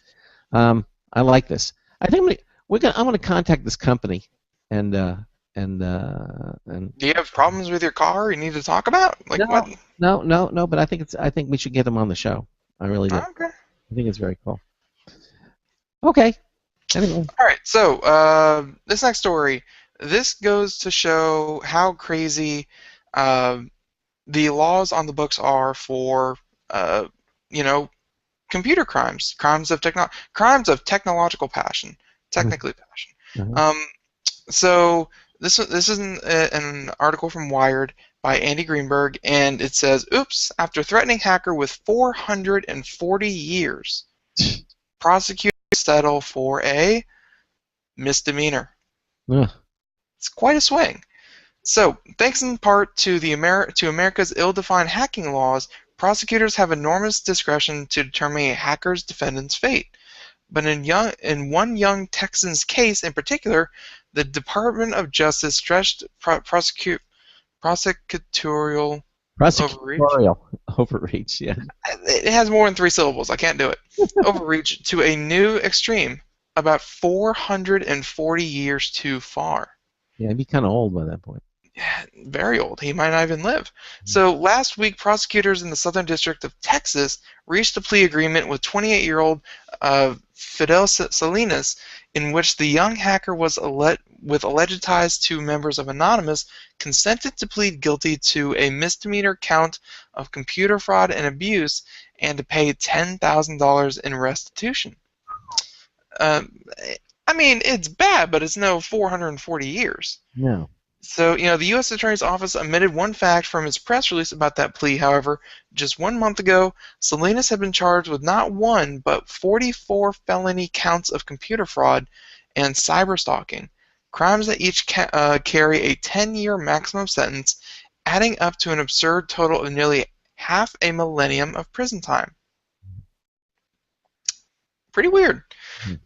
I like this. I think I'm going to contact this company, and do you have problems with your car you need to talk about? Like what? No. But I think we should get them on the show. I really do. Okay. I think it's very cool. Okay. Anyway. All right. So this next story, this goes to show how crazy the laws on the books are for computer crimes, crimes of technological passion. Technically passion. Mm-hmm. So this is an article from Wired by Andy Greenberg, and it says, "Oops! After threatening hacker with 440 years, prosecutors settle for a misdemeanor." Ugh. It's quite a swing. So, thanks in part to America's ill-defined hacking laws, prosecutors have enormous discretion to determine a hacker's defendant's fate. But in one young Texan's case in particular, the Department of Justice stretched prosecutorial overreach. Yeah. It has more than 3 syllables. I can't do it. Overreach to a new extreme, about 440 years too far. Yeah, he'd be kind of old by that point. Yeah, very old. He might not even live. So last week, prosecutors in the Southern District of Texas reached a plea agreement with 28-year-old Fidel Salinas, in which the young hacker with alleged ties to members of Anonymous consented to plead guilty to a misdemeanor count of computer fraud and abuse and to pay $10,000 in restitution. I mean, it's bad, but it's no 440 years. No. So, the U.S. Attorney's Office omitted one fact from its press release about that plea. However, just 1 month ago, Salinas had been charged with not 1, but 44 felony counts of computer fraud and cyberstalking, crimes that each carry a 10-year maximum sentence, adding up to an absurd total of nearly half a millennium of prison time. Pretty weird.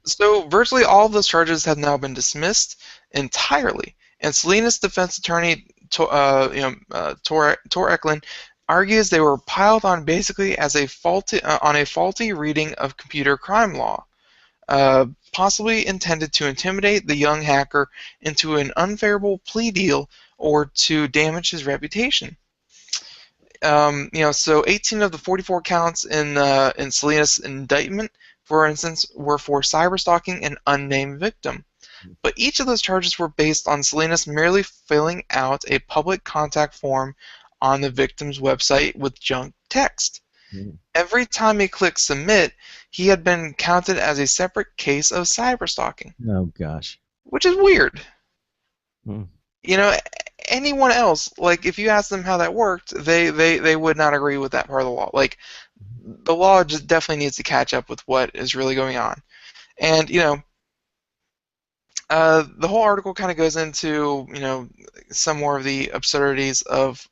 So, virtually all of those charges have now been dismissed entirely. And Salinas' defense attorney, Tor Eklund, argues they were piled on basically as a faulty reading of computer crime law, possibly intended to intimidate the young hacker into an unfavorable plea deal or to damage his reputation. So 18 of the 44 counts in Salinas' indictment, for instance, were for cyberstalking an unnamed victim. But each of those charges were based on Salinas merely filling out a public contact form on the victim's website with junk text. Every time he clicked submit, he had been counted as a separate case of cyberstalking. Oh, gosh. Which is weird. Anyone else, like, if you ask them how that worked, they would not agree with that part of the law. Like, the law just definitely needs to catch up with what is really going on. And, the whole article kind of goes into, some more of the absurdities of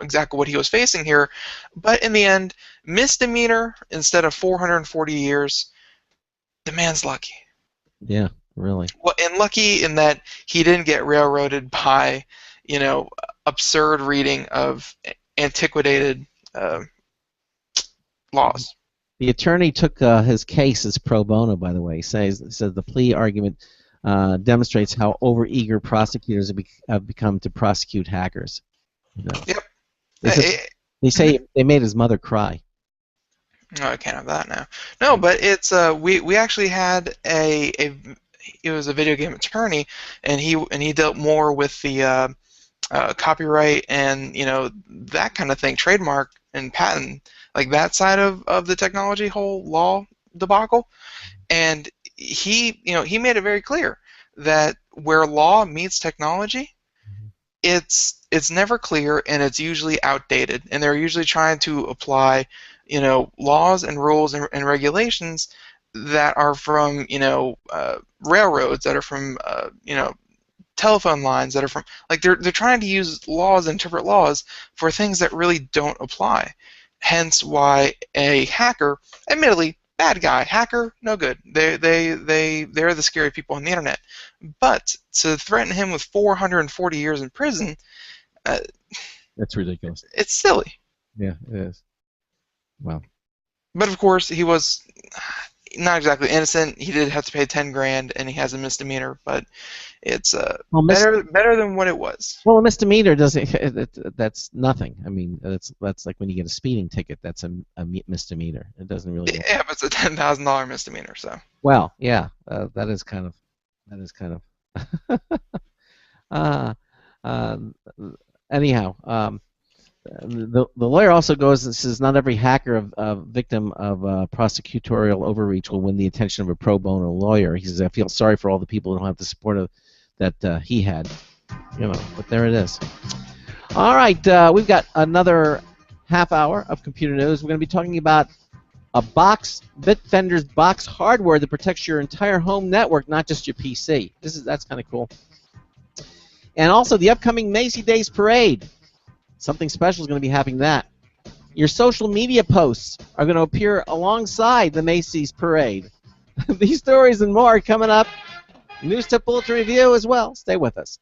exactly what he was facing here. But in the end, misdemeanor instead of 440 years, the man's lucky. Yeah, really. Well, and lucky in that he didn't get railroaded by, absurd reading of antiquated laws. The attorney took his case as pro bono, by the way. He says the plea agreement demonstrates how overeager prosecutors have become to prosecute hackers. You know. Yep. They say they made his mother cry. No, I can't have that now. No, but it's we actually had it was a video game attorney, and he dealt more with the copyright and that kind of thing, trademark and patent, like that side of the technology whole law debacle, and he made it very clear that where law meets technology, it's never clear and it's usually outdated, and they're usually trying to apply laws and rules and regulations that are from railroads, that are from telephone lines, that are from, like, they're trying to use laws and interpret laws for things that really don't apply. Hence why a hacker, admittedly bad guy, hacker, no good. They're the scary people on the internet. But to threaten him with 440 years in prison, that's ridiculous. It's silly. Yeah, it is. Wow. But of course, he was not exactly innocent. He did have to pay 10 grand, and he has a misdemeanor. But it's better than what it was. Well, a misdemeanor doesn't. That's nothing. I mean, that's like when you get a speeding ticket. That's a misdemeanor. It doesn't really. Yeah, but it's a $10,000 misdemeanor. So. Well, yeah, that is kind of. Anyhow. The lawyer also goes and says not every hacker victim of prosecutorial overreach will win the attention of a pro bono lawyer. He says, I feel sorry for all the people who don't have the support that he had. But there it is. All right, we've got another half hour of computer news. We're going to be talking about Bitfender's box hardware that protects your entire home network, not just your PC. That's kind of cool. And also the upcoming Macy Days Parade. Something special is going to be happening that. Your social media posts are going to appear alongside the Macy's Parade. These stories and more coming up. News Tip Bulletin Review as well. Stay with us.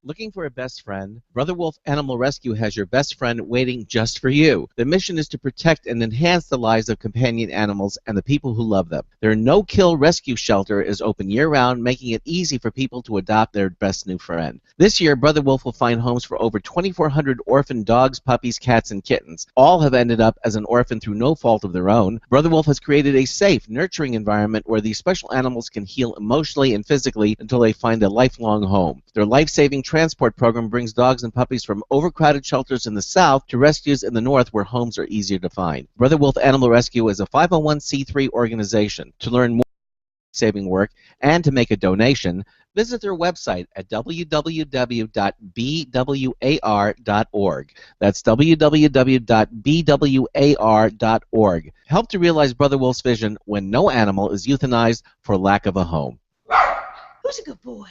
Looking for a best friend? Brother Wolf Animal Rescue has your best friend waiting just for you. The mission is to protect and enhance the lives of companion animals and the people who love them. Their no-kill rescue shelter is open year-round, making it easy for people to adopt their best new friend. This year, Brother Wolf will find homes for over 2,400 orphan dogs, puppies, cats, and kittens. All have ended up as an orphan through no fault of their own. Brother Wolf has created a safe, nurturing environment where these special animals can heal emotionally and physically until they find a lifelong home. Their life-saving transport program brings dogs and puppies from overcrowded shelters in the south to rescues in the north where homes are easier to find. Brother Wolf Animal Rescue is a 501c3 organization. To learn more saving work and to make a donation, visit their website at www.bwar.org. That's www.bwar.org. Help to realize Brother Wolf's vision when no animal is euthanized for lack of a home. Who's a good boy?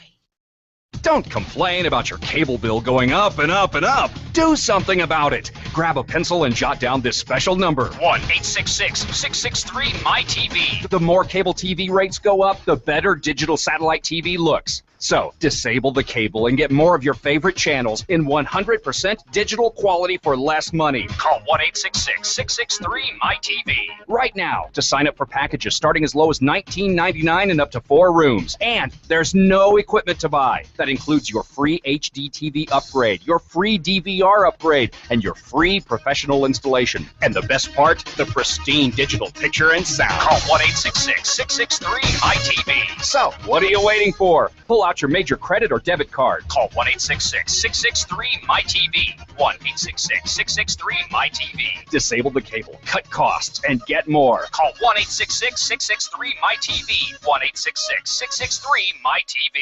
Don't complain about your cable bill going up and up and up. Do something about it. Grab a pencil and jot down this special number. 1-866-663-MY-TV. The more cable TV rates go up, the better digital satellite TV looks. So, disable the cable and get more of your favorite channels in 100% digital quality for less money. Call 1-866-663-MY-TV right now to sign up for packages starting as low as $19.99 and up to 4 rooms. And there's no equipment to buy. That includes your free HD TV upgrade, your free DVR upgrade, and your free professional installation. And the best part, the pristine digital picture and sound. Call 1-866-663-MY-TV. So, what are you waiting for? Pull out your major credit or debit card. Call 1-866-663-MY-TV. 1-866-663-MY-TV. Disable the cable, cut costs, and get more. Call 1-866-663-MY-TV. 1-866-663-MY-TV.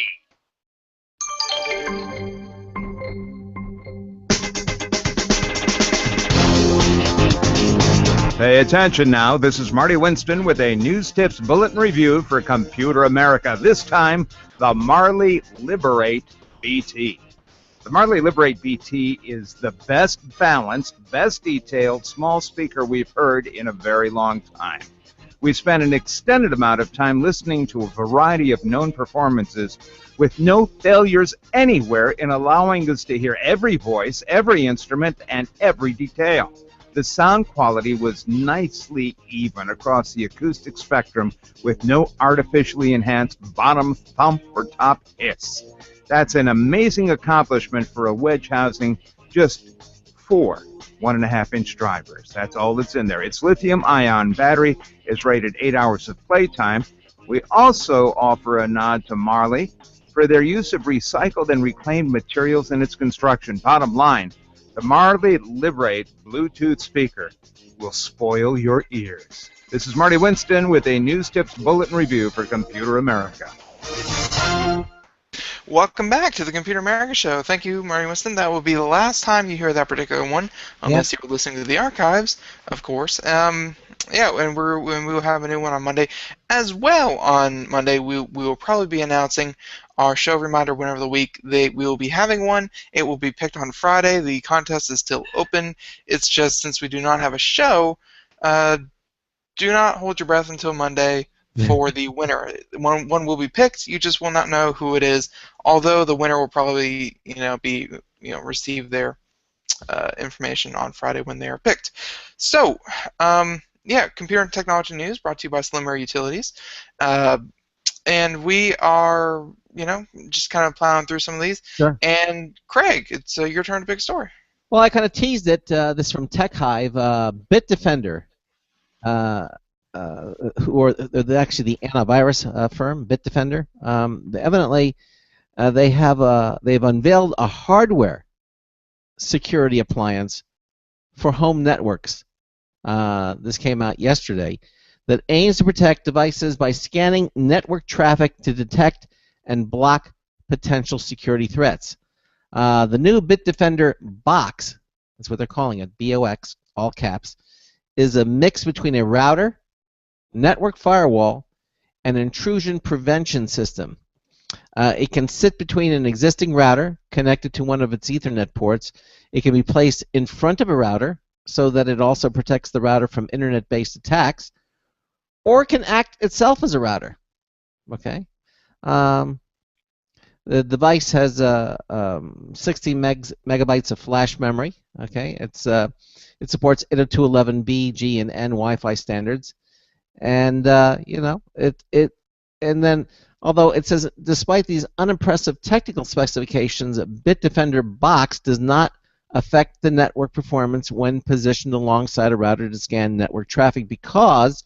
Pay attention now. This is Marty Winston with a News Tips Bulletin Review for Computer America. This time, the Marley Liberate BT. The Marley Liberate BT is the best balanced, best detailed small speaker we've heard in a very long time. We've spent an extended amount of time listening to a variety of known performances with no failures anywhere in allowing us to hear every voice, every instrument, and every detail. The sound quality was nicely even across the acoustic spectrum with no artificially enhanced bottom thump or top hiss. That's an amazing accomplishment for a wedge housing just 4 1.5-inch drivers. That's all that's in there. Its lithium-ion battery is rated 8 hours of playtime. We also offer a nod to Marley for their use of recycled and reclaimed materials in its construction. Bottom line, the Marley Liberate Bluetooth speaker will spoil your ears. This is Marty Winston with a News Tips Bulletin Review for Computer America. Welcome back to the Computer America Show. Thank you, Marty Winston. That will be the last time you hear that particular one, unless you're listening to the archives, of course. Yeah, and we will have a new one on Monday. As well, on Monday, we will probably be announcing our show reminder winner of the week. We will be having one. It will be picked on Friday. The contest is still open. It's just since we do not have a show, do not hold your breath until Monday for the winner. One will be picked. You just will not know who it is. Although the winner will probably receive their information on Friday when they are picked. So. Yeah, computer and technology news brought to you by Slimmer Utilities. And we are, just kind of plowing through some of these. Sure. And Craig, it's your turn to pick a story. Well, I kind of teased it. This from Tech Hive. Bitdefender, who are they're actually the antivirus firm, Bitdefender. Evidently, they've unveiled a hardware security appliance for home networks. This came out yesterday, that aims to protect devices by scanning network traffic to detect and block potential security threats. The new Bitdefender box, that's what they're calling it, BOX, all caps, is a mix between a router, network firewall, and intrusion prevention system. It can sit between an existing router connected to one of its Ethernet ports. It can be placed in front of a router, so that it also protects the router from internet-based attacks, or it can act itself as a router. Okay, the device has 60 megabytes of flash memory. Okay, it supports 802.11b, G, and N Wi-Fi standards, and and then although it says despite these unimpressive technical specifications, Bitdefender box does not affect the network performance when positioned alongside a router to scan network traffic because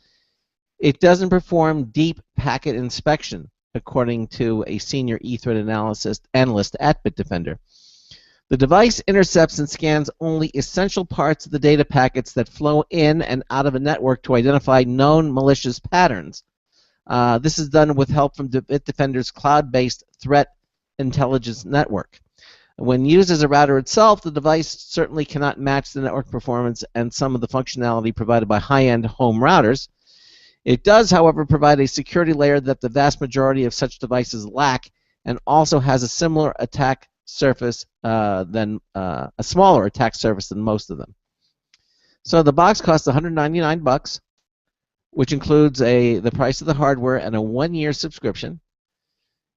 it doesn't perform deep packet inspection, according to a senior e-threat analyst at Bitdefender. The device intercepts and scans only essential parts of the data packets that flow in and out of a network to identify known malicious patterns. This is done with help from Bitdefender's cloud-based threat intelligence network. When used as a router itself, the device certainly cannot match the network performance and some of the functionality provided by high-end home routers. It does, however, provide a security layer that the vast majority of such devices lack, and also has a similar attack surface a smaller attack surface than most of them. So the box costs $199, which includes the price of the hardware and a 1-year subscription.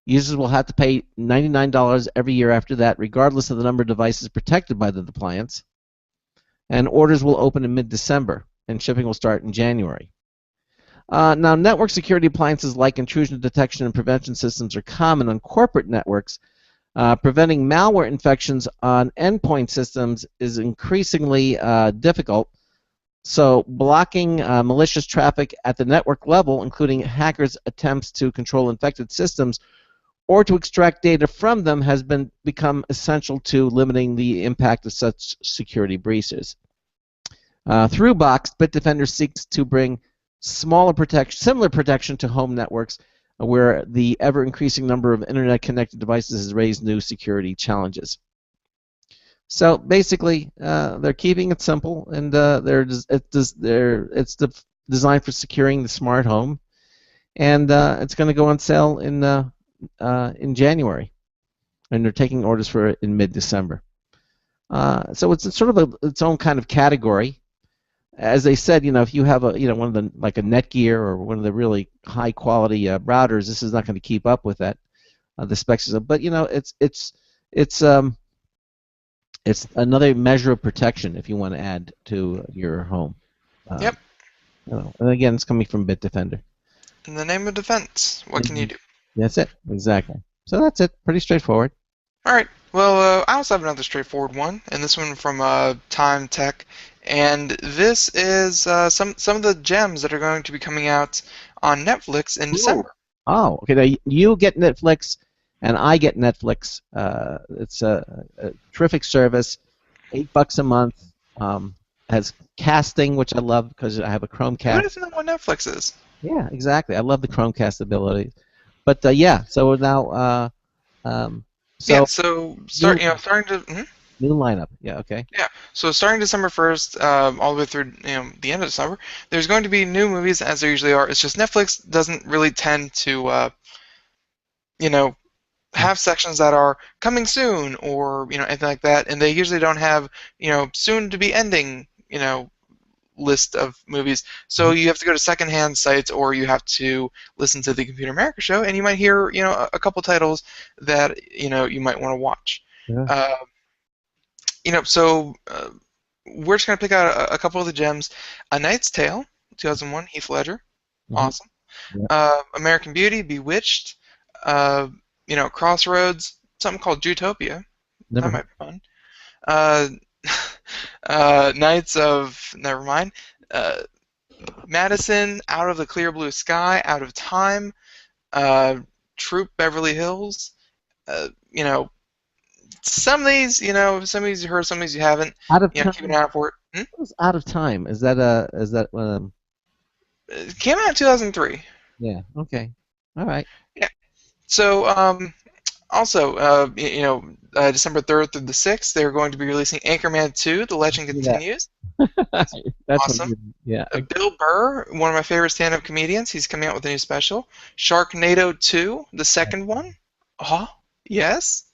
Users will have to pay $99 every year after that, regardless of the number of devices protected by the appliance. And orders will open in mid-December, and shipping will start in January. Now, network security appliances like intrusion detection and prevention systems are common on corporate networks. Preventing malware infections on endpoint systems is increasingly difficult. So blocking malicious traffic at the network level, including hackers' attempts to control infected systems, or to extract data from them, has become essential to limiting the impact of such security breaches. Through Box, Bitdefender seeks to bring similar protection to home networks, where the ever-increasing number of internet-connected devices has raised new security challenges. So basically, they're keeping it simple, and it's designed for securing the smart home, and it's going to go on sale in January, and they're taking orders for it in mid-December. So it's sort of its own kind of category. As they said, if you have one of the like a Netgear or one of the really high quality routers, this is not going to keep up with that, the specs. But It's another measure of protection if you want to add to your home. Yep. And again, it's coming from Bitdefender. In the name of defense, what can you do? That's it, exactly. So that's it. Pretty straightforward. All right. Well, I also have another straightforward one, and this one from Time Tech, and this is some of the gems that are going to be coming out on Netflix in December. Oh, okay. Now you get Netflix, and I get Netflix. It's a terrific service. $8 a month. Has casting, which I love because I have a Chromecast. Who doesn't know what Netflix is? Yeah, exactly. I love the Chromecast ability. But yeah, so now. Starting to. New lineup. Yeah. Okay. Yeah. So starting December 1st, all the way through the end of December, there's going to be new movies as there usually are. It's just Netflix doesn't really tend to, have sections that are coming soon or anything like that, and they usually don't have soon to be ending list of movies. So you have to go to secondhand sites or you have to listen to the Computer America show, and you might hear a couple titles that you might want to watch. Yeah. So we're just going to pick out a couple of the gems. A Knight's Tale, 2001, Heath Ledger. Awesome. Yeah. American Beauty, Bewitched, Crossroads, something called Zootopia. That might be fun. Knights of, never mind. Madison, Out of the Clear Blue Sky, Out of Time, Troop Beverly Hills. Some of these, you heard, some of these you haven't. Out of time. Keep an eye out for it. What was Out of Time? Is that It came out in 2003. Yeah. Okay. All right. Yeah. So also, December 3rd through the 6th, they're going to be releasing Anchorman 2: The Legend Continues. That's awesome. Yeah. Bill Burr, one of my favorite stand-up comedians, he's coming out with a new special. Sharknado 2, the second one. Yes.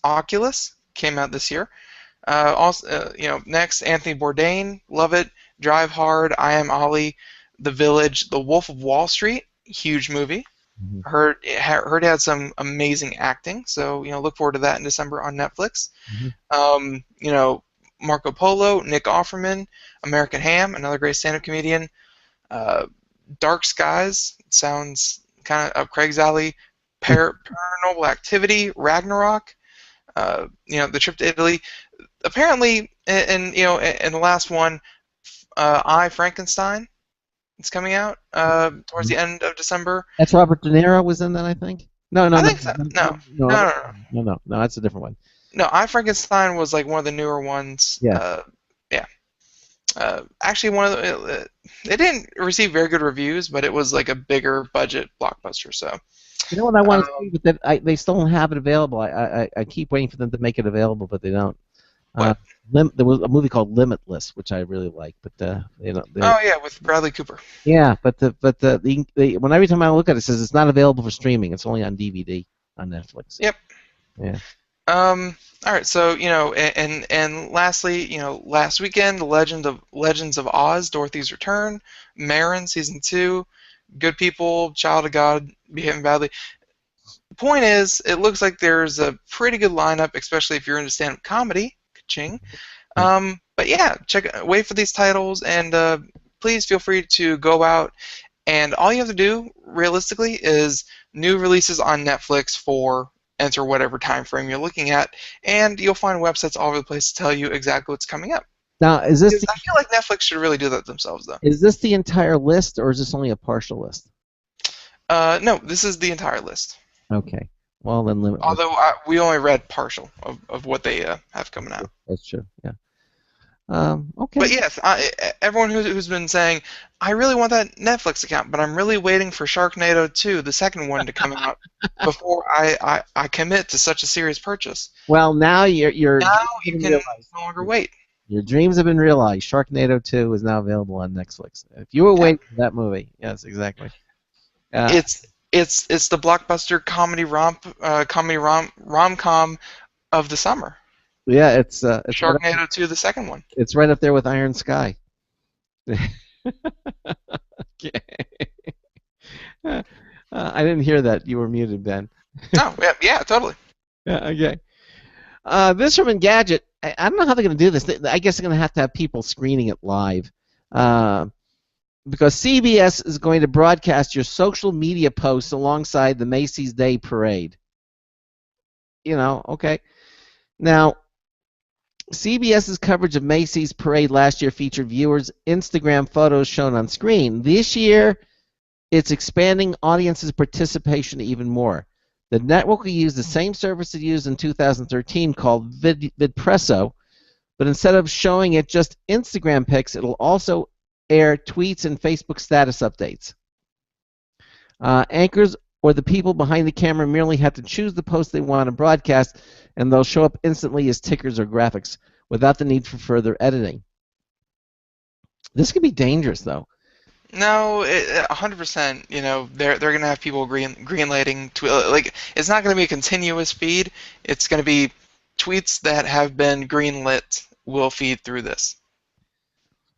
Oculus came out this year. Next, Anthony Bourdain, love it. Drive Hard, I Am Ollie, The Village, The Wolf of Wall Street, huge movie. Heard it had some amazing acting, so look forward to that in December on Netflix. Marco Polo, Nick Offerman, American Ham, another great stand-up comedian. Dark Skies, sounds kind of up Craig's alley. Paranormal Activity, Ragnarok, The Trip to Italy. Apparently, and the last one, I, Frankenstein, it's coming out towards the end of December. That's Robert De Niro was in that, I think. No, I think so. No, that's a different one. No, I, Frankenstein was like one of the newer ones. Yeah. Actually, one of the it didn't receive very good reviews, but it was like a bigger budget blockbuster. So. You know what I want to say, but they still don't have it available. I keep waiting for them to make it available, but they don't. There was a movie called Limitless, which I really like, but oh yeah, with Bradley Cooper. Yeah, but when every time I look at it, it says it's not available for streaming. It's only on DVD on Netflix. Yep. Yeah. All right. So and lastly, last weekend, the Legends of Oz, Dorothy's Return, Marin season 2, Good People, Child of God, Behaving Badly. The point is, it looks like there's a pretty good lineup, especially if you're into stand-up comedy. Ka-ching. But yeah, wait for these titles, and please feel free to go out. And all you have to do, realistically, is new releases on Netflix for enter whatever time frame you're looking at, and you'll find websites all over the place to tell you exactly what's coming up. Now, is this? I feel like Netflix should really do that themselves, though. Is this the entire list, or is this only a partial list? No, this is the entire list. Okay. Well, then limit. Although we only read partial of what they have coming out. That's true. Yeah. Okay. But yes, everyone who's been saying, I really want that Netflix account, but I'm really waiting for Sharknado 2, the second one, to come out before I commit to such a serious purchase. Well, now you can no longer wait. Your dreams have been realized. Sharknado 2 is now available on Netflix. If you were waiting for that movie, yes, exactly. It's the blockbuster comedy rom-com of the summer. Yeah, it's Sharknado right 2, the second one. It's right up there with Iron Sky. Okay. I didn't hear that. You were muted, Ben. Oh, yeah, totally. Yeah, okay. This from Engadget. I don't know how they're going to do this. I guess they're going to have people screening it live. Because CBS is going to broadcast your social media posts alongside the Macy's Day Parade. Okay. Now, CBS's coverage of Macy's Parade last year featured viewers' Instagram photos shown on screen. This year, it's expanding audiences' participation even more. The network will use the same service it used in 2013 called VidPresso, but instead of showing it just Instagram pics, it'll also air tweets and Facebook status updates. Anchors or the people behind the camera merely have to choose the post they want to broadcast, and they'll show up instantly as tickers or graphics without the need for further editing. This could be dangerous, though. No, 100%. They're gonna have people greenlighting. Like, it's not gonna be a continuous feed. It's gonna be tweets that have been greenlit will feed through this.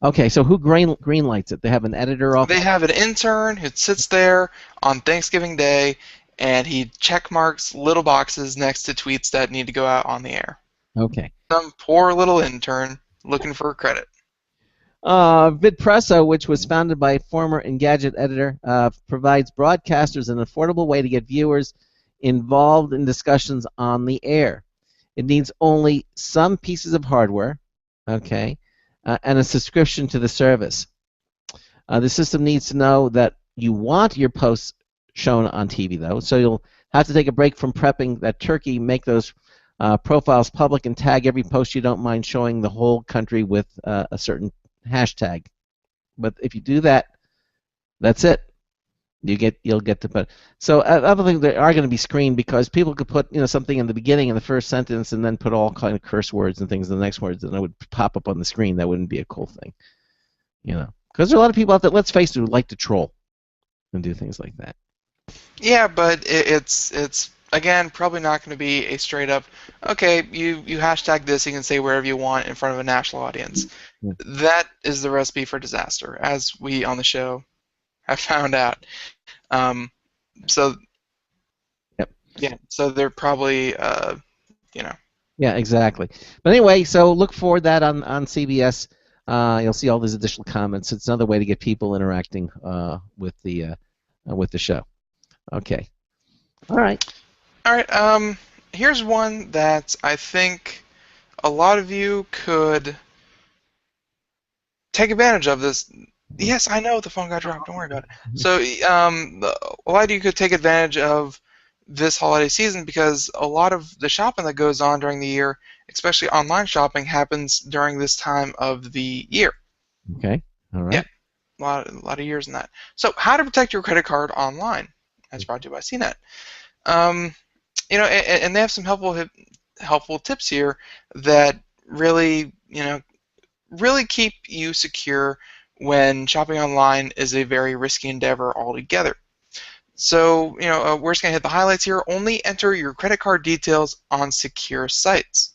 Okay, so who greenlights it? They have an editor off. They have an intern who sits there on Thanksgiving Day, and he check marks little boxes next to tweets that need to go out on the air. Okay. Some poor little intern looking for credit. VidPresso, which was founded by former Engadget editor, provides broadcasters an affordable way to get viewers involved in discussions on the air. It needs only some pieces of hardware, okay, and a subscription to the service. The system needs to know that you want your posts shown on TV, though, so you'll have to take a break from prepping that turkey, make those profiles public, and tag every post you don't mind showing the whole country with a certain hashtag. But if you do that, that's it. You'll get to put. So other things that are going to be screened, because people could put something in the beginning in the first sentence and then put all kind of curse words and things in the next words, and it would pop up on the screen. That wouldn't be a cool thing, because there are a lot of people out there, let's face it, who like to troll and do things like that. Yeah, but it's again probably not going to be a straight up, okay, you hashtag this, you can say wherever you want in front of a national audience. Yeah. That is the recipe for disaster, as we on the show have found out. So yep. Yeah, so they're probably Yeah, exactly. But anyway, so look for that on CBS. You'll see all these additional comments. It's another way to get people interacting with the show. Okay. All right. All right. Here's one that I think a lot of you could take advantage of. This. Yes, I know the phone got dropped. Don't worry about it. So, a lot of you could take advantage of this holiday season, because a lot of the shopping that goes on during the year, especially online shopping, happens during this time of the year. Okay. All right. Yeah. A lot of years in that. So, how to protect your credit card online? As brought to you by CNET. And they have some helpful tips here that really keep you secure when shopping online is a very risky endeavor altogether. So, we're just going to hit the highlights here. Only enter your credit card details on secure sites.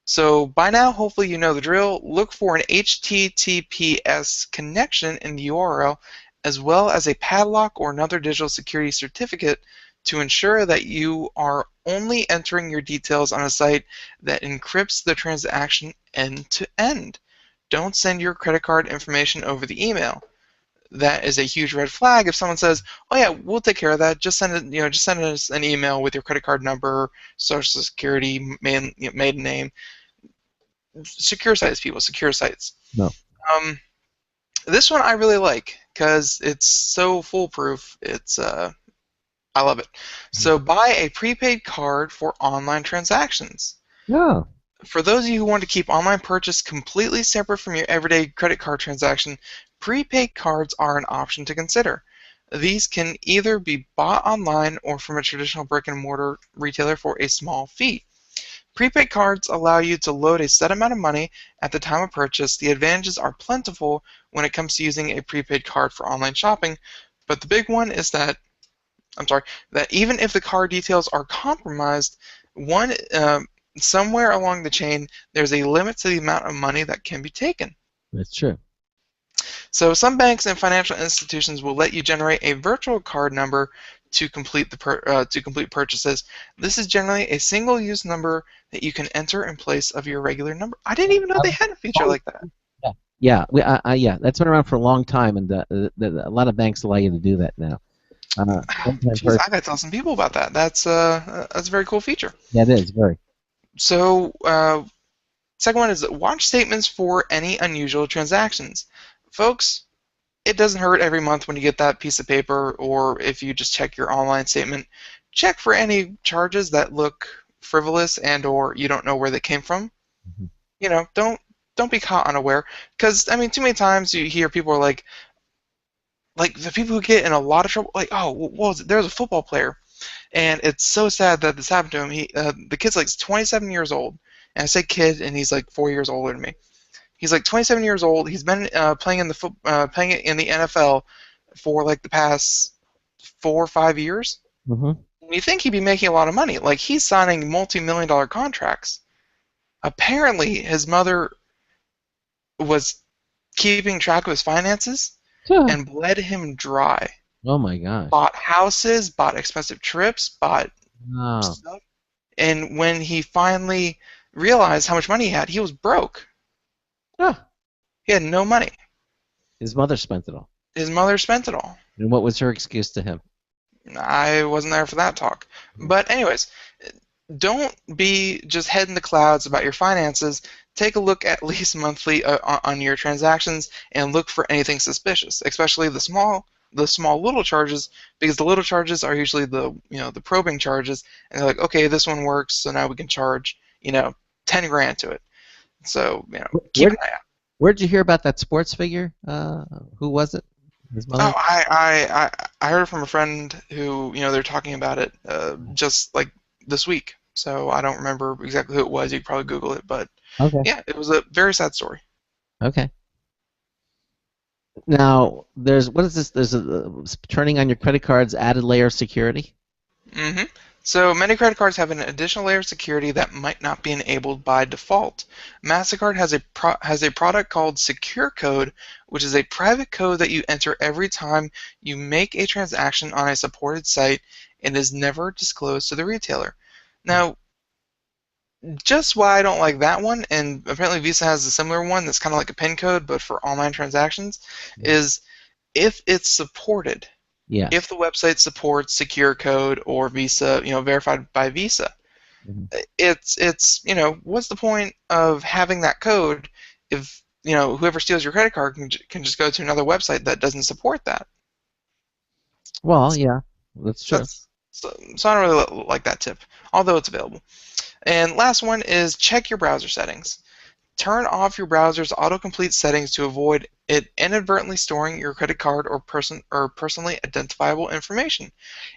So, by now, hopefully you know the drill. Look for an HTTPS connection in the URL, as well as a padlock or another digital security certificate to ensure that you are only entering your details on a site that encrypts the transaction end to end. Don't send your credit card information over the email. That is a huge red flag. If someone says, "Oh yeah, we'll take care of that. Just send it. Just send us an email with your credit card number, social security, maiden name." Secure sites, people. Secure sites. No. This one I really like because it's so foolproof. I love it. So buy a prepaid card for online transactions. Yeah. For those of you who want to keep online purchase completely separate from your everyday credit card transaction, prepaid cards are an option to consider. These can either be bought online or from a traditional brick-and-mortar retailer for a small fee. Prepaid cards allow you to load a set amount of money at the time of purchase. The advantages are plentiful when it comes to using a prepaid card for online shopping, but the big one is that even if the card details are compromised, somewhere along the chain, there's a limit to the amount of money that can be taken. That's true. So some banks and financial institutions will let you generate a virtual card number to complete to complete purchases. This is generally a single-use number that you can enter in place of your regular number. I didn't even know they had a feature like that. Yeah, yeah, that's been around for a long time, and a lot of banks allow you to do that now. Jeez, I gotta tell some people about that. That's a very cool feature. Yeah, it is very. So, second one is watch statements for any unusual transactions. Folks, it doesn't hurt every month when you get that piece of paper, or if you just check your online statement, check for any charges that look frivolous and/or you don't know where they came from. Mm-hmm. You know, don't be caught unaware, because I mean, too many times you hear people are like the people who get in a lot of trouble, like, oh, what was it? There's a football player, and it's so sad that this happened to him. The kid's like 27 years old, and I say kid, and he's like 4 years older than me. He's like 27 years old. He's been playing in the NFL for like the past 4 or 5 years. Mm-hmm. And you think he'd be making a lot of money? Like, he's signing multi-million-dollar contracts. Apparently, his mother was keeping track of his finances and bled him dry. Oh my gosh! Bought houses, bought expensive trips, bought stuff. And when he finally realized how much money he had, he was broke. He had no money. His mother spent it all. His mother spent it all. And what was her excuse to him? I wasn't there for that talk. But anyways, don't be just head in the clouds about your finances. Take a look at least monthly on your transactions and look for anything suspicious, especially the small little charges, because the little charges are usually the probing charges, and they're like, okay, this one works, so now we can charge 10 grand to it. So keep an eye out. Where'd you hear about that sports figure? Who was it? His mother? Oh, I heard it from a friend who they're talking about it just like this week. So I don't remember exactly who it was. You could probably Google it, but okay. Yeah, it was a very sad story. Okay. Now, what is this? There's turning on your credit cards added layer of security. Mm-hmm. So many credit cards have an additional layer of security that might not be enabled by default. MasterCard has a product called Secure Code, which is a private code that you enter every time you make a transaction on a supported site and is never disclosed to the retailer. Now, just why I don't like that one, and apparently Visa has a similar one that's kind of like a PIN code but for online transactions, is if it's supported. Yeah. If the website supports Secure Code or Visa, verified by Visa, it's what's the point of having that code if whoever steals your credit card can just go to another website that doesn't support that? Well, yeah, that's true. So I don't really like that tip, although it's available. And last one is check your browser settings. Turn off your browser's autocomplete settings to avoid it inadvertently storing your credit card or personally identifiable information.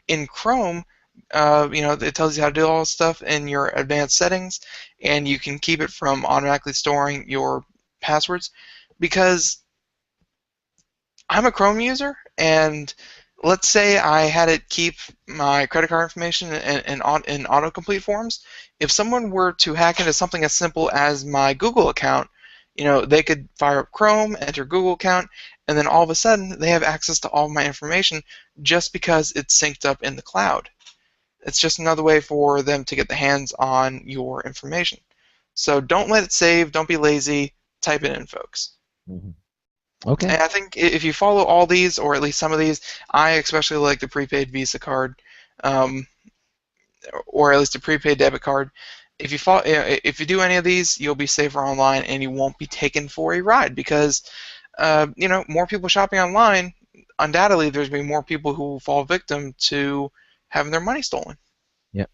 In Chrome, it tells you how to do all this stuff in your advanced settings, and you can keep it from automatically storing your passwords. Because I'm a Chrome user, and let's say I had it keep my credit card information in autocomplete forms. If someone were to hack into something as simple as my Google account, they could fire up Chrome, enter Google account, and then all of a sudden they have access to all of my information just because it's synced up in the cloud. It's just another way for them to get the hands on your information. So don't let it save. Don't be lazy. Type it in, folks. Mm-hmm. Okay. And I think if you follow all these, or at least some of these, I especially like the prepaid Visa card, or at least a prepaid debit card. If you do any of these, you'll be safer online, and you won't be taken for a ride because, more people shopping online. Undoubtedly, there's going to be more people who will fall victim to having their money stolen. Yep.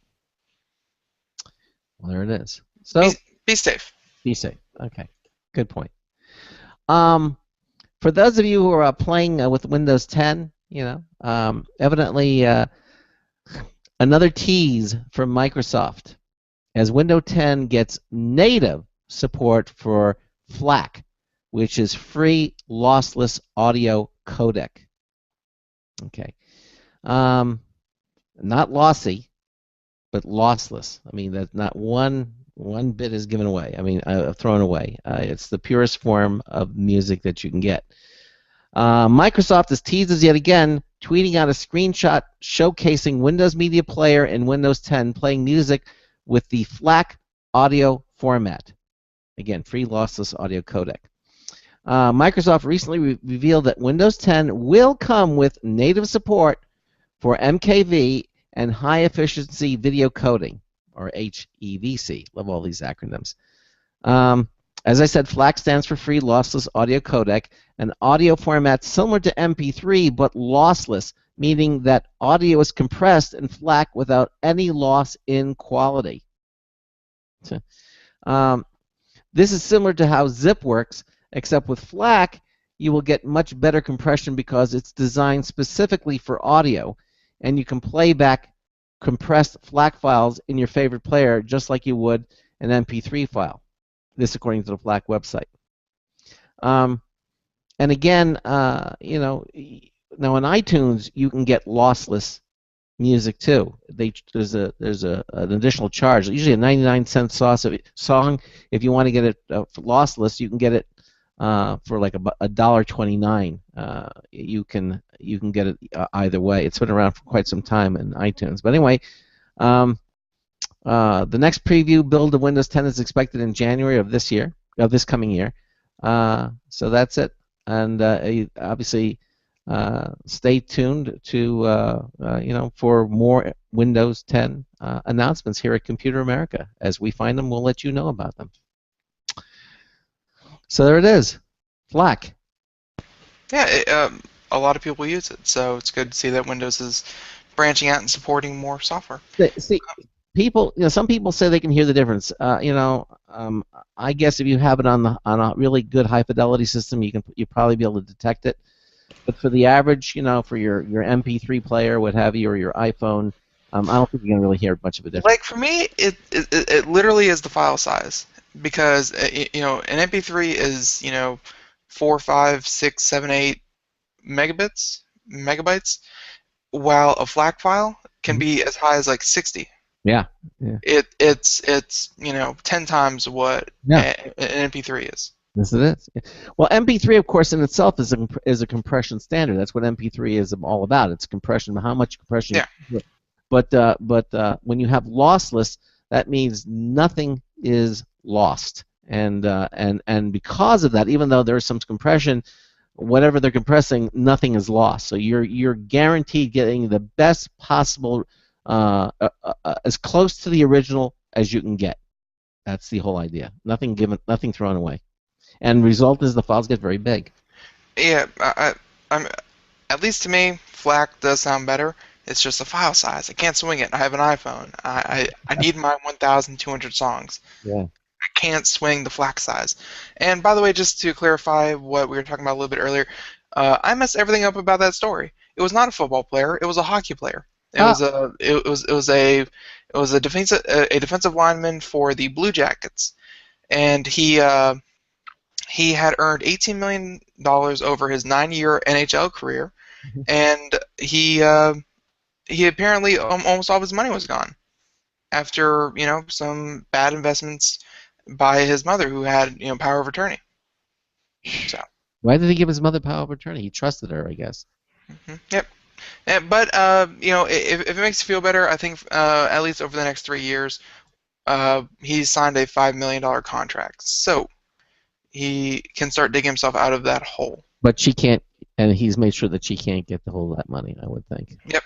Well, there it is. So be safe. Be safe. Okay. Good point. For those of you who are playing with Windows 10, evidently another tease from Microsoft as Windows 10 gets native support for FLAC, which is free lossless audio codec. Okay. Not lossy, but lossless. I mean, that's not one bit is given away. I mean, thrown away. It's the purest form of music that you can get. Microsoft is teases yet again tweeting out a screenshot showcasing Windows Media Player and Windows 10 playing music with the FLAC audio format. Again, free lossless audio codec. Microsoft recently revealed that Windows 10 will come with native support for MKV and high efficiency video coding, or HEVC. Love all these acronyms. As I said, FLAC stands for free lossless audio codec, an audio format similar to MP3 but lossless, meaning that audio is compressed in FLAC without any loss in quality. This is similar to how zip works, except with FLAC you will get much better compression because it's designed specifically for audio, and you can play back compressed FLAC files in your favorite player just like you would an MP3 file. This according to the FLAC website. And again, you know, now on iTunes you can get lossless music too. There's an additional charge, usually a 99-cent song. If you want to get it lossless, you can get it for like $1.29. You can get it either way. It's been around for quite some time in iTunes. But anyway, the next preview build of Windows 10 is expected in January of this year, of this coming year. So that's it. And obviously, stay tuned to you know, for more Windows 10 announcements here at Computer America. As we find them, we'll let you know about them. So there it is, FLAC. Yeah, a lot of people use it, so it's good to see that Windows is branching out and supporting more software. See, people, you know, some people say they can hear the difference. You know, I guess if you have it on a really good high fidelity system, you probably be able to detect it. But for the average, you know, for your MP3 player, what have you, or your iPhone, I don't think you're gonna really hear much of a difference. Like for me, it literally is the file size, because you know, an MP3 is, you know, 4, 5, 6, 7, 8 megabytes, while a FLAC file can be as high as like 60. Yeah. It's you know, 10 times what an MP3 is. Yes, it is. Well, MP3, of course, in itself is a compression standard. That's what MP3 is all about. It's compression. How much compression? Yeah. But when you have lossless, that means nothing is lost. And because of that, even though there's some compression, whatever they're compressing, nothing is lost. So you're guaranteed getting the best possible, as close to the original as you can get. That's the whole idea. Nothing given, nothing thrown away. And result is the files get very big. Yeah, I'm at least to me, FLAC does sound better. It's just the file size. I can't swing it. I have an iPhone. I need my 1,200 songs. Yeah. I can't swing the FLAC size. And by the way, just to clarify what we were talking about a little bit earlier, I messed everything up about that story. It was not a football player. It was a hockey player. It was a defensive lineman for the Blue Jackets, and he had earned $18 million over his 9-year NHL career, and he apparently almost all of his money was gone after, you know, some bad investments by his mother, who had, you know, power of attorney. So. Why did he give his mother power of attorney? He trusted her, I guess. Yep. But you know, if it makes you feel better, I think at least over the next 3 years, he's signed a $5 million contract, so he can start digging himself out of that hole. But she can't, and he's made sure that she can't get the whole of that money, I would think. Yep.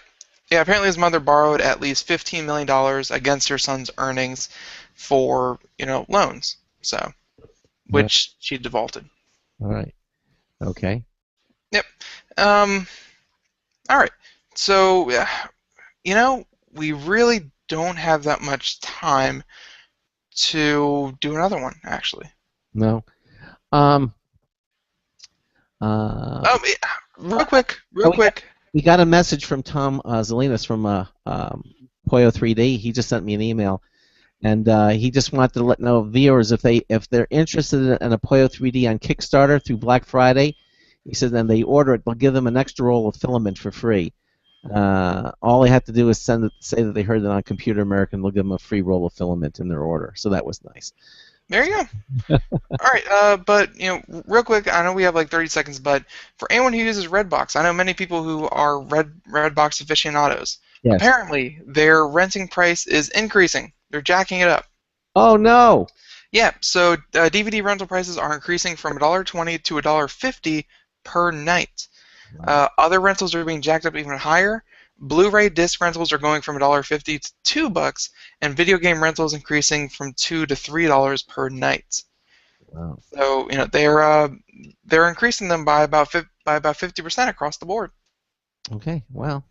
Yeah, apparently his mother borrowed at least $15 million against her son's earnings for, you know, loans, so, which she defaulted. All right. Okay. Yep. All right. So, you know, we really don't have that much time to do another one, actually. No. Real quick. We got a message from Tom Zelinas from Poieo3D. He just sent me an email, and he just wanted to let know viewers if they're interested in a Poieo3D on Kickstarter through Black Friday. He said, then they order it, they'll give them an extra roll of filament for free. All they have to do is say that they heard it on Computer America, and they'll give them a free roll of filament in their order. So that was nice. There you go. All right, but real quick, I know we have like 30 seconds, but for anyone who uses Redbox, I know many people who are Redbox aficionados. Yes. Apparently, their renting price is increasing. They're jacking it up. Oh no. Yeah, so DVD rental prices are increasing from $1.20 to $1.50 per night. Other rentals are being jacked up even higher. Blu-ray disc rentals are going from $1.50 to $2, and video game rentals increasing from $2 to $3 per night. Wow. So they're increasing them by about 50% across the board. Okay. Well.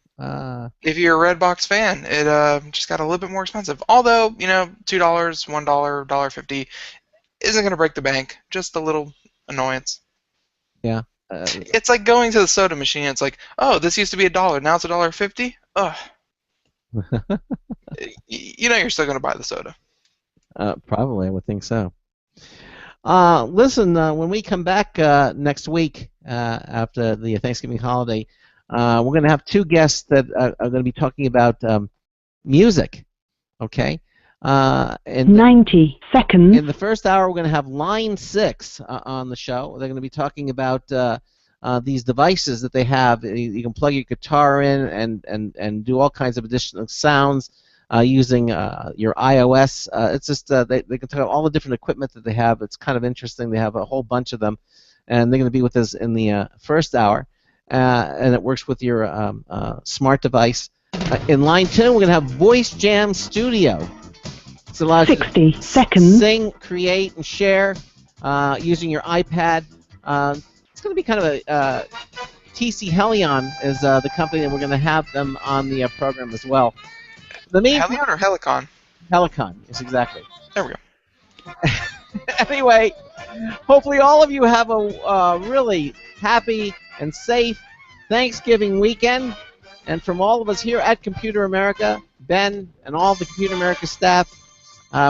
If you're a Redbox fan, it just got a little bit more expensive. Although $2, $1, $1.50 isn't going to break the bank. Just a little annoyance. Yeah. It's like going to the soda machine. It's like, oh, this used to be $1, now it's $1.50. Ugh. You're still going to buy the soda. Probably, I would think so. Listen, when we come back next week after the Thanksgiving holiday, we're going to have two guests that are going to be talking about music. Okay. 90 seconds. In the first hour, we're going to have Line 6 on the show. They're going to be talking about these devices that they have. You can plug your guitar in and do all kinds of additional sounds using your iOS. It's just they can talk about all the different equipment that they have. It's kind of interesting. They have a whole bunch of them, and they're going to be with us in the first hour, and it works with your smart device. In line 2, we're going to have Voice Jam Studio. It's a lot of 60 seconds. Sing, create, and share using your iPad. It's going to be kind of a TC Helion is the company that we're going to have them on the program as well. Helion or Helicon? Helicon, yes, exactly. There we go. Anyway, hopefully all of you have a really happy and safe Thanksgiving weekend. And from all of us here at Computer America, Ben and all the Computer America staff,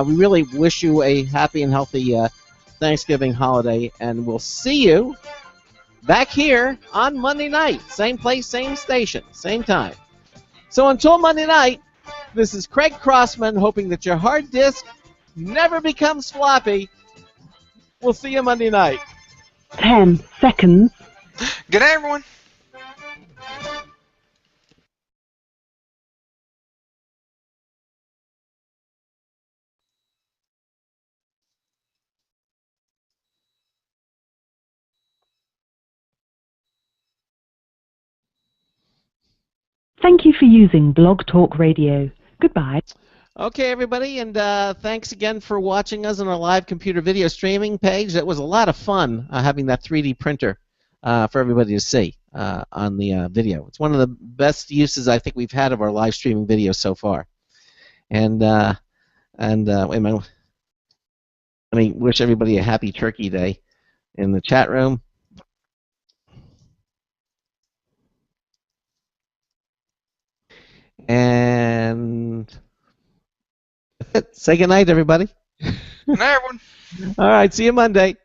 we really wish you a happy and healthy Thanksgiving holiday, and we'll see you back here on Monday night. Same place, same station, same time. So until Monday night, this is Craig Crossman hoping that your hard disk never becomes floppy. We'll see you Monday night. 10 seconds. Good night, everyone. Thank you for using Blog Talk Radio. Goodbye. Okay, everybody, and thanks again for watching us on our live computer video streaming page. That was a lot of fun having that 3D printer for everybody to see on the video. It's one of the best uses I think we've had of our live streaming video so far. And wait a minute. Let me wish everybody a happy Turkey Day in the chat room. And that's it. Say goodnight, everybody. Good night, everyone. All right, see you Monday.